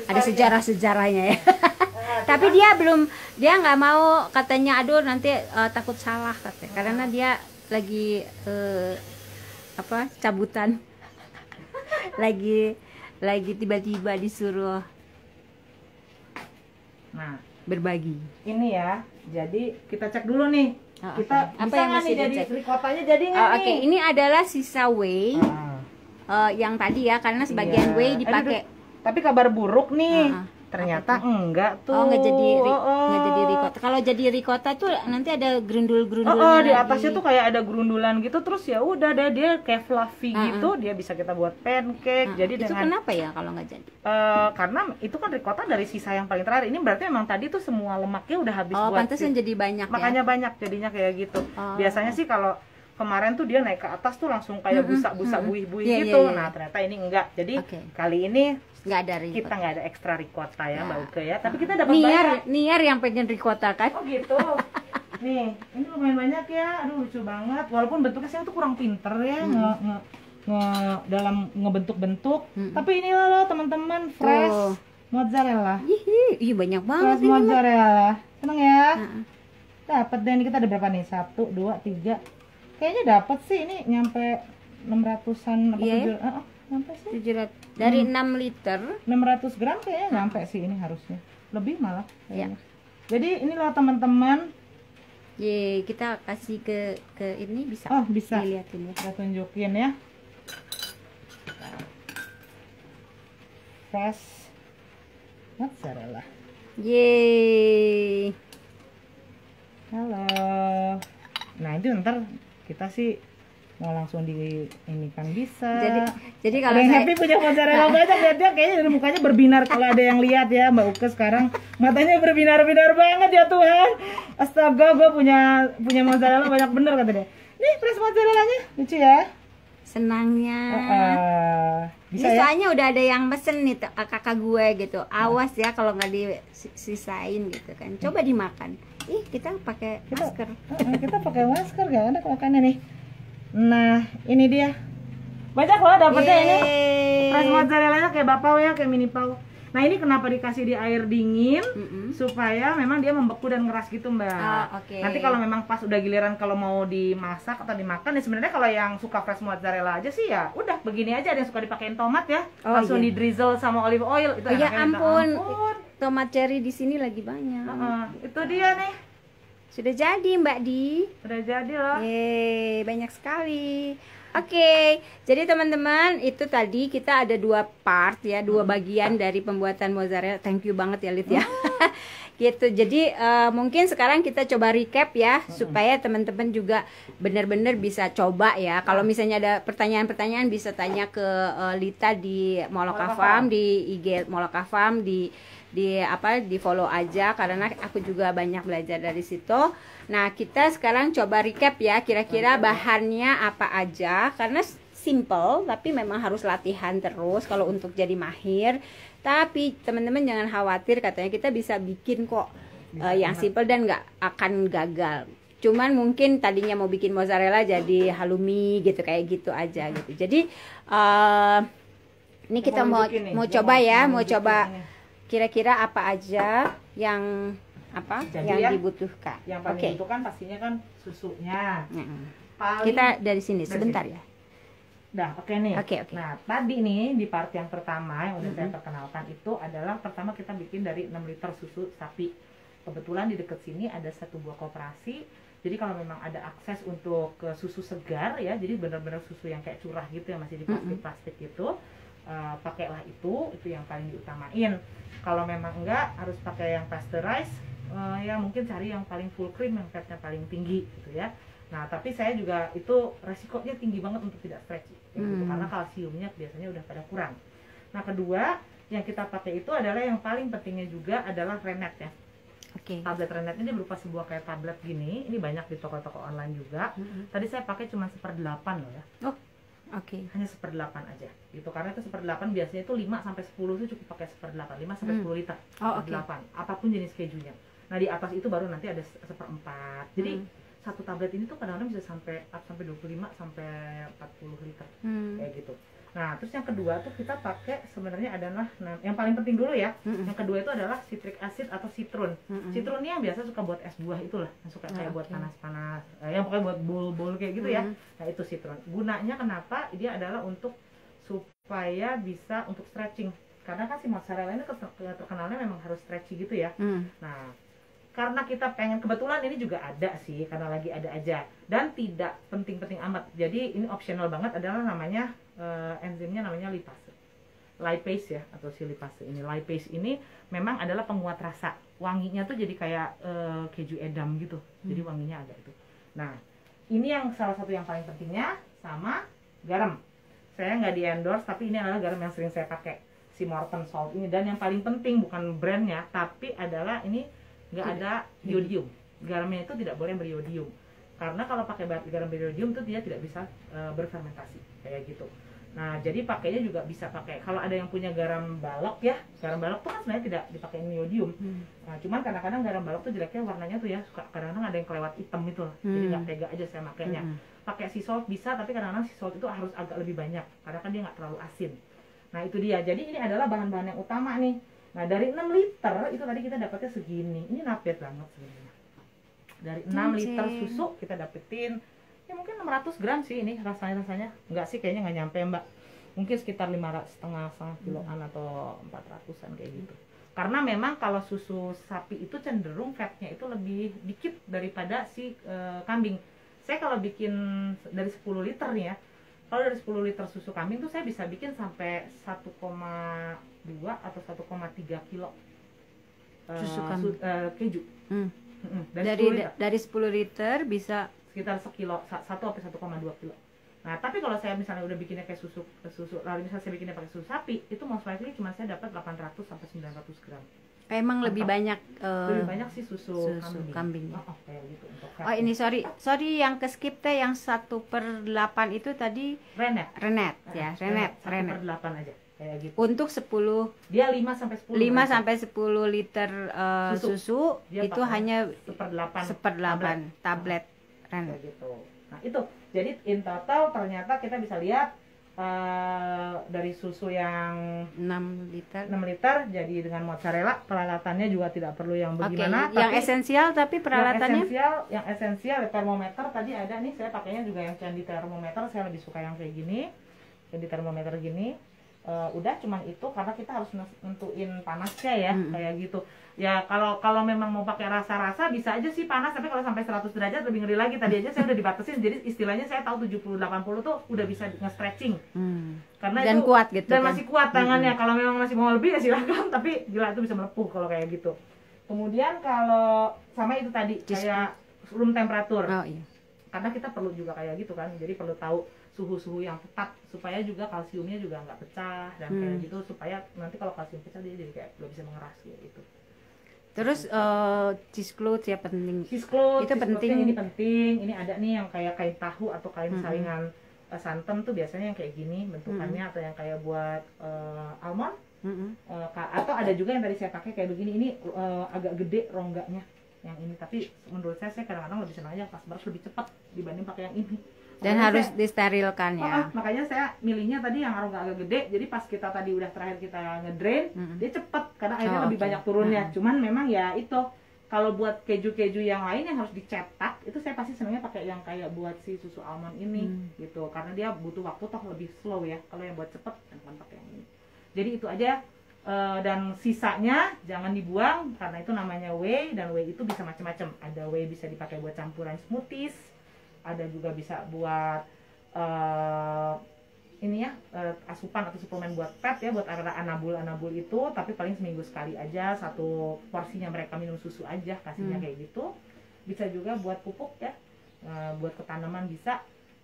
sejarah-sejarahnya ya. Tapi dia nggak mau, katanya aduh nanti takut salah katanya. Karena dia lagi cabutan. lagi tiba-tiba disuruh berbagi. Ini ya. Jadi kita cek dulu nih. Kita apa yang masih jadi ricotanya jadi nggak nih? Oke, ini adalah sisa whey yang tadi ya, karena sebagian whey dipakai. Tapi kabar buruk nih, ternyata enggak tuh. Nggak jadi ricotta. Kalau jadi ricotta tuh nanti ada gerundul-gerundul. Di atasnya tuh kayak ada gerundulan gitu, terus ya udah deh dia kayak fluffy gitu, dia bisa kita buat pancake. Jadi itu kenapa ya kalau nggak jadi? Karena itu kan ricotta dari sisa yang paling terakhir. Ini berarti emang tadi tuh semua lemaknya udah habis buat. Pantesan jadi banyak. Makanya banyak jadinya kayak gitu. Biasanya sih kalau kemarin tuh dia naik ke atas tuh langsung kayak busa-busa buih-buih gitu. Nah ternyata ini enggak. Jadi kali ini nggak ada ricotta. Kita nggak ada ekstra ricotta ya Mbak Uke ya. Tapi kita dapat banyak. Niar yang pengen ricotta kan? Oh gitu. Nih, ini lumayan banyak ya. Aduh lucu banget. Walaupun bentuknya saya tuh kurang pinter ya dalam ngebentuk-bentuk. Tapi ini loh teman-teman, fresh mozzarella. Iya banyak banget fresh mozzarella. Seneng ya? Dapat deh, ini kita ada berapa nih? 1, 2, 3. Kayaknya dapat sih ini nyampe 600-an apa 700. Nyampe sih. 700 dari 6 liter. 600 gram kayaknya nyampe sih ini harusnya. Lebih malah kayaknya. Jadi ini loh teman-teman. Kita kasih ke ini bisa. Oh, bisa. Dilihatin ya. Kita tunjukin ya. Fresh mozzarella. Yeay. Halo. Nah, itu ntar kita sih mau langsung di ini kan bisa. Jadi kalau yang happy punya mozzarella banyak, lihat dia kayaknya dari mukanya berbinar kalau ada yang lihat ya Mbak Uke sekarang matanya berbinar-binar banget ya Tuhan. Astaga, gue punya mozzarella banyak bener kata dia. Nih fresh mozzarellanya lucu ya. Senangnya. Bisa ini ya? soalnya udah ada yang pesen nih kakak gue gitu. Awas ya kalau nggak disisain gitu kan. Coba dimakan. Kita pakai masker. Kita pakai masker gak ada makannya nih. Nah, ini dia. Banyak loh dapetnya ini. Fresh mozzarellanya kayak bapau ya, kayak mini pau. Nah ini kenapa dikasih di air dingin? Mm-mm. Supaya memang dia membeku dan ngeras gitu Mbak. Oke. Nanti kalau memang pas udah giliran kalau mau dimasak atau dimakan, ya sebenarnya kalau yang suka fresh mozzarella aja sih ya udah begini aja. Ada yang suka dipakein tomat ya, langsung di drizzle sama olive oil itu. Ya enaknya minta ampun, ampun. tomat cherry di sini lagi banyak. Itu dia nih, Sudah jadi Mbak Di. udah jadi loh. Yeay, banyak sekali. Oke, jadi teman-teman itu tadi kita ada 2 part ya, 2 bagian dari pembuatan mozzarella. Thank you banget ya Lid ya. Gitu. Jadi mungkin sekarang kita coba recap ya supaya teman-teman juga benar-benar bisa coba ya. Kalau misalnya ada pertanyaan-pertanyaan bisa tanya ke Lita di Moloka Farm, di IG Moloka Farm, di follow aja karena aku juga banyak belajar dari situ. Nah, kita sekarang coba recap ya, kira-kira bahannya apa aja karena simple tapi memang harus latihan terus kalau untuk jadi mahir. Tapi teman-teman jangan khawatir, katanya kita bisa bikin kok yang simple dan nggak akan gagal. Cuman mungkin tadinya mau bikin mozzarella jadi halloumi gitu, kayak gitu aja gitu. Jadi ini kita mau coba ya, mau coba kira-kira apa aja yang Jadi dibutuhkan. Yang paling dibutuhkan pastinya kan susunya. Kita dari sini sebentar ya. Dah, oke nih. Oke. Nah, tadi nih di part yang pertama yang udah saya perkenalkan itu adalah pertama kita bikin dari 6 liter susu sapi. Kebetulan di dekat sini ada satu buah koperasi. Jadi kalau memang ada akses untuk ke susu segar ya, jadi benar-benar susu yang kayak curah gitu yang masih di plastik-plastik gitu, pakailah itu yang paling diutamain. Kalau memang enggak harus pakai yang pasteurized, ya mungkin cari yang paling full cream yang fatnya paling tinggi gitu ya. Nah, tapi saya juga itu resikonya tinggi banget untuk tidak stretchy gitu, karena kalsiumnya biasanya udah pada kurang. Nah, kedua yang kita pakai itu adalah yang paling pentingnya juga adalah Rennet ya. Tablet Rennet ini berupa sebuah kayak tablet gini, ini banyak di toko-toko online juga. Tadi saya pakai cuma 1/8 loh ya. Hanya 1/8 aja gitu, karena itu 1/8 biasanya itu 5 sampai 10 itu cukup pakai 1/8, 5 sampai 10 liter. 1/8 apapun jenis kejunya. Nah, di atas itu baru nanti ada 1/4. Jadi satu tablet ini tuh kadang-kadang bisa sampai 25 sampai 40 liter kayak gitu. Nah, terus yang kedua tuh kita pakai sebenarnya adalah yang paling penting dulu ya. Yang kedua itu adalah citric acid atau citron. Citron ini yang biasa suka buat es buah itulah, yang suka kayak buat panas-panas, yang pokoknya buat bowl-bowl kayak gitu ya. Nah, itu citron. Gunanya kenapa? Dia adalah untuk supaya bisa untuk stretching. Karena kan si mozzarella ini terkenalnya memang harus stretchy gitu ya. Nah, karena kita pengen, kebetulan ini juga ada sih, karena lagi ada aja dan tidak penting-penting amat, jadi ini optional banget, adalah namanya enzimnya namanya lipase ya, atau si lipase ini. Lipase ini memang adalah penguat rasa, wanginya tuh jadi kayak keju edam gitu, jadi wanginya agak itu. Nah, ini yang salah satu yang paling pentingnya, sama garam. Saya nggak di endorse, tapi ini adalah garam yang sering saya pakai, si Morton Salt ini. Dan yang paling penting bukan brandnya, tapi adalah ini nggak ada iodium. Garamnya itu tidak boleh beriodium, karena kalau pakai garam beriodium itu dia tidak bisa berfermentasi kayak gitu. Nah, jadi pakainya juga bisa pakai, kalau ada yang punya garam balok ya, garam balok tuh kan sebenarnya tidak dipakai iodium. Nah, cuman kadang-kadang garam balok tuh jeleknya warnanya tuh ya, suka kadang-kadang ada yang kelewat hitam itu lah. Jadi nggak tega aja saya makainya. Pakai sea salt bisa, tapi kadang-kadang sea salt itu harus agak lebih banyak karena kan dia nggak terlalu asin. Nah, itu dia. Jadi ini adalah bahan-bahan yang utama nih. Nah, dari 6 liter itu tadi kita dapatnya segini. Ini napet banget sebenarnya. Dari 6 liter susu kita dapetin ya mungkin 600 gram sih ini rasanya. Enggak sih, kayaknya nggak nyampe Mbak. Mungkin sekitar 5,5 kiloan atau 400-an kayak gitu. Karena memang kalau susu sapi itu cenderung fatnya itu lebih dikit daripada si kambing. Saya kalau bikin dari 10 liter nih ya, kalau dari 10 liter susu kambing tuh saya bisa bikin sampai 1,2 atau 1,3 kilo susu kambing keju. Dari 10 liter bisa sekitar sekilo, 1 sampai 1,2 kilo. Nah, tapi kalau saya misalnya udah bikinnya kayak susu, lalu misalnya saya bikinnya pakai susu sapi, itu most likely cuma saya dapat 800 sampai 900 gram. Emang lebih banyak sih susu kambing. Kayak gitu. Ini sorry yang ke skip teh, yang 1/8 itu tadi Rennet ya, Rennet 1/8 aja kayak gitu. Untuk 10 dia 5 sampai 10 liter susu itu hanya 1/8 tablet Rennet gitu. Nah, itu. Jadi in total ternyata kita bisa lihat dari susu yang 6 liter. 6 liter jadi dengan mozzarella. Peralatannya juga tidak perlu yang Oke, bagaimana. yang esensial tapi peralatannya yang esensial termometer tadi ada nih, saya pakainya juga yang candi termometer, saya lebih suka yang kayak gini, candi termometer gini. Udah cuman itu, karena kita harus nentuin panasnya ya, kayak gitu. Ya kalau memang mau pakai rasa-rasa bisa aja sih panas, tapi kalau sampai 100 derajat lebih ngeri lagi. Tadi aja saya udah dibatasin, jadi istilahnya saya tahu 70-80 tuh udah bisa nge-stretching. Karena dan itu, kuat gitu dan kan? masih kuat tangannya. Kalau memang masih mau lebih ya silakan, tapi gila itu bisa melepuh kalau kayak gitu. Kemudian kalau sama itu tadi kayak room temperature. Oh iya. Karena kita perlu juga kayak gitu kan, jadi perlu tahu suhu-suhu yang tepat supaya juga kalsiumnya juga nggak pecah dan kayak gitu, supaya nanti kalau kalsium pecah dia jadi kayak nggak bisa mengeras gitu. Terus cheese cloth ya penting. Cheese cloth Itu penting. ini penting. Ini ada nih yang kayak kain tahu atau kain saringan santan tuh biasanya yang kayak gini bentukannya, atau yang kayak buat almond. Atau ada juga yang tadi saya pakai kayak begini. Ini agak gede rongganya yang ini, tapi menurut saya kadang-kadang lebih senang aja pas baru lebih cepat dibanding pakai yang ini. Dan Makanya harus disterilkan ya. Makanya saya milihnya tadi yang rongga agak gede, jadi pas kita tadi udah terakhir kita ngedrain, dia cepet karena airnya lebih banyak turunnya. Cuman memang ya itu, kalau buat keju-keju yang lain yang harus dicetak, itu saya pasti senangnya pakai yang kayak buat si susu almond ini gitu, karena dia butuh waktu toh lebih slow ya. Kalau yang buat cepet jangan pakai yang ini. Jadi itu aja. Dan sisanya jangan dibuang karena itu namanya whey, dan whey itu bisa macam-macam. Ada whey bisa dipakai buat campuran smoothies, ada juga bisa buat ini ya, asupan atau suplemen buat pet ya, buat anabul itu, tapi paling seminggu sekali aja, satu porsinya mereka minum susu aja kasihnya kayak gitu. Bisa juga buat pupuk ya, buat ke tanaman bisa,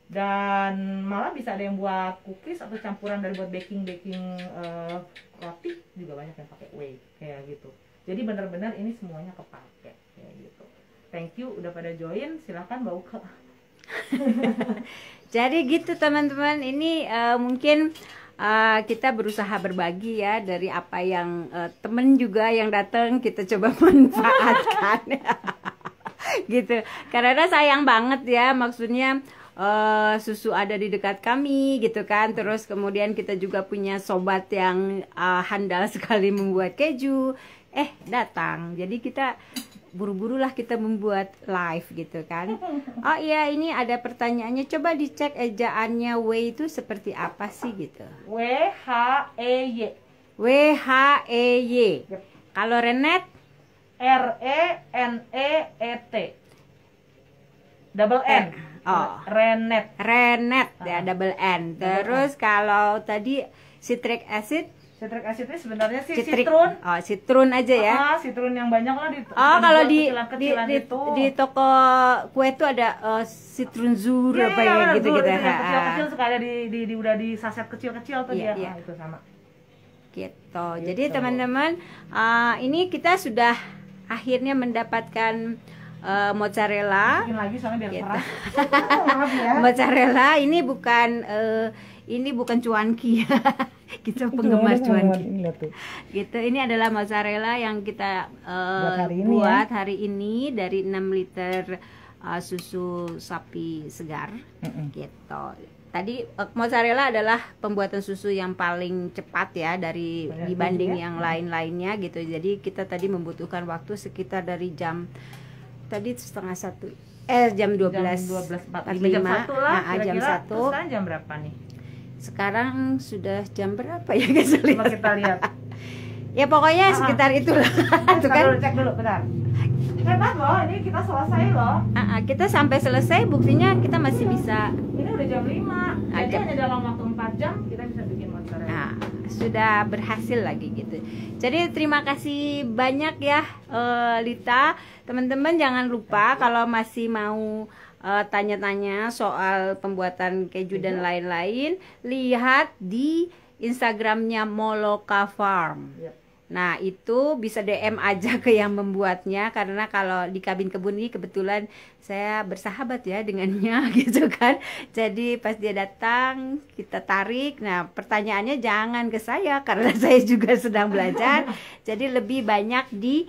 dan malah bisa ada yang buat cookies atau campuran dari buat baking roti juga banyak yang pakai whey kayak gitu. Jadi benar-benar ini semuanya kepake kayak gitu. Thank you udah pada join, silahkan bau ke. Jadi gitu teman-teman, ini mungkin kita berusaha berbagi ya dari apa yang temen juga yang datang kita coba manfaatkan. Gitu. Karena sayang banget ya, maksudnya susu ada di dekat kami gitu kan, terus kemudian kita juga punya sobat yang handal sekali membuat keju, datang, jadi kita buru-buru lah kita membuat live gitu kan. Oh iya, ini ada pertanyaannya, coba dicek ejaannya whey itu seperti apa sih gitu. WHEY. WHEY. Yep. Kalau Renet RENEET. Double N. Renet. Renet ya, double N. Terus kalau tadi citric acid. Citric acid ini sebenarnya sih citrun. Oh, citrun aja ya. Citrun yang banyak lah di. Kalau di toko kue itu ada citrun zur apa ya gitu gitu. Kecil-kecil suka ada di udah di saset kecil-kecil tuh dia. Iya. Itu sama. Gitu. Jadi teman-teman, ini kita sudah akhirnya mendapatkan mozzarella. Bikin lagi soalnya biar gitu. keras. Maaf ya. Mozzarella ini bukan cuanki. Kita penggemar cuanki. Gitu. Ini adalah mozzarella yang kita buat hari ini dari 6 liter susu sapi segar. Gitu. Tadi mozzarella adalah pembuatan susu yang paling cepat ya dibanding yang lain-lainnya gitu. Jadi kita tadi membutuhkan waktu sekitar dari jam tadi setengah 1 jam 12.45 jam 1. Sekarang jam berapa nih? Sekarang sudah jam berapa ya guys? Coba kita lihat. Ya pokoknya sekitar itulah. Tuh kan. Cek dulu bentar. Hebat loh, ini kita selesai loh. Kita sampai selesai, buktinya kita masih bisa. Ini udah jam 5. Jadi hanya dalam waktu 4 jam kita bisa bikin mozzarella. Nah, sudah berhasil lagi gitu. Jadi terima kasih banyak ya Lita. Teman-teman jangan lupa kalau masih mau tanya-tanya soal pembuatan keju dan lain-lain, lihat di Instagramnya Moloka Farm. Nah itu bisa DM aja ke yang membuatnya, karena kalau di Kabin Kebun ini kebetulan saya bersahabat ya dengannya gitu kan. Jadi pas dia datang kita tarik. Nah pertanyaannya jangan ke saya karena saya juga sedang belajar. Jadi lebih banyak di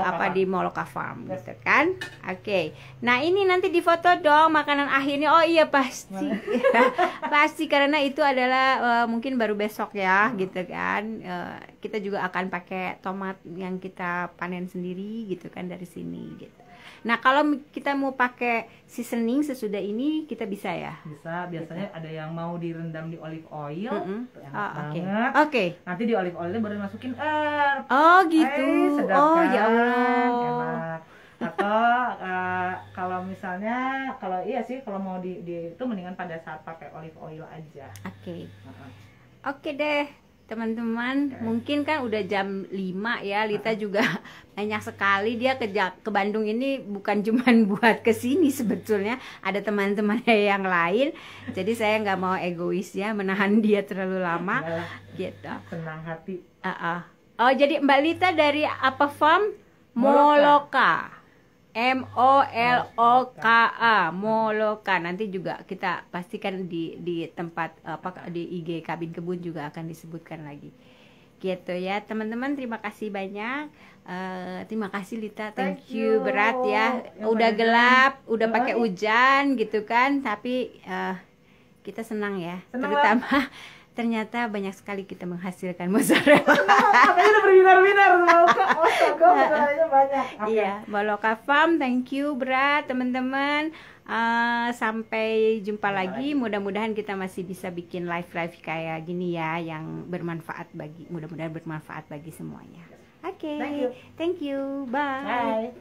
apa di Moloka Farm gitu kan. Oke. Nah, ini nanti difoto dong makanan akhirnya. Oh iya pasti. Pasti karena itu adalah mungkin baru besok ya gitu kan. Kita juga akan pakai tomat yang kita panen sendiri gitu kan dari sini gitu. Nah, kalau kita mau pakai seasoning sesudah ini kita bisa ya? Bisa, biasanya ada yang mau direndam di olive oil, enak Oke. banget. Oke. Nanti di olive oilnya baru masukin herb. Oh gitu. Sedap Oh kan? ya Allah. Enak. Atau kalau misalnya, kalau iya sih, kalau mau di itu mendingan pada saat pakai olive oil aja. Oke. Oke deh. Teman-teman, mungkin kan udah jam 5 ya. Lita juga banyak sekali dia ke Bandung ini bukan cuman buat kesini sebetulnya, ada teman-temannya yang lain. Jadi saya nggak mau egois ya, menahan dia terlalu lama. Gitu. Senang hati. Oh, jadi Mbak Lita dari apa farm? Moloka. MOLOKA, Moloka. Nanti juga kita pastikan di tempat apa di IG Kabin Kebun juga akan disebutkan lagi. Gitu ya, teman-teman, terima kasih banyak. Terima kasih Lita, thank you. Berat ya. Udah gelap, udah pakai hujan gitu kan, tapi kita senang ya. Terutama ternyata banyak sekali kita menghasilkan mozzarella. Makanya udah berbinar-binar banyak. Iya, Moloka Farm, thank you Berat teman-teman. Sampai jumpa lagi. Mudah-mudahan kita masih bisa bikin live kayak gini ya, yang bermanfaat mudah-mudahan bermanfaat bagi semuanya. Oke, thank you, bye.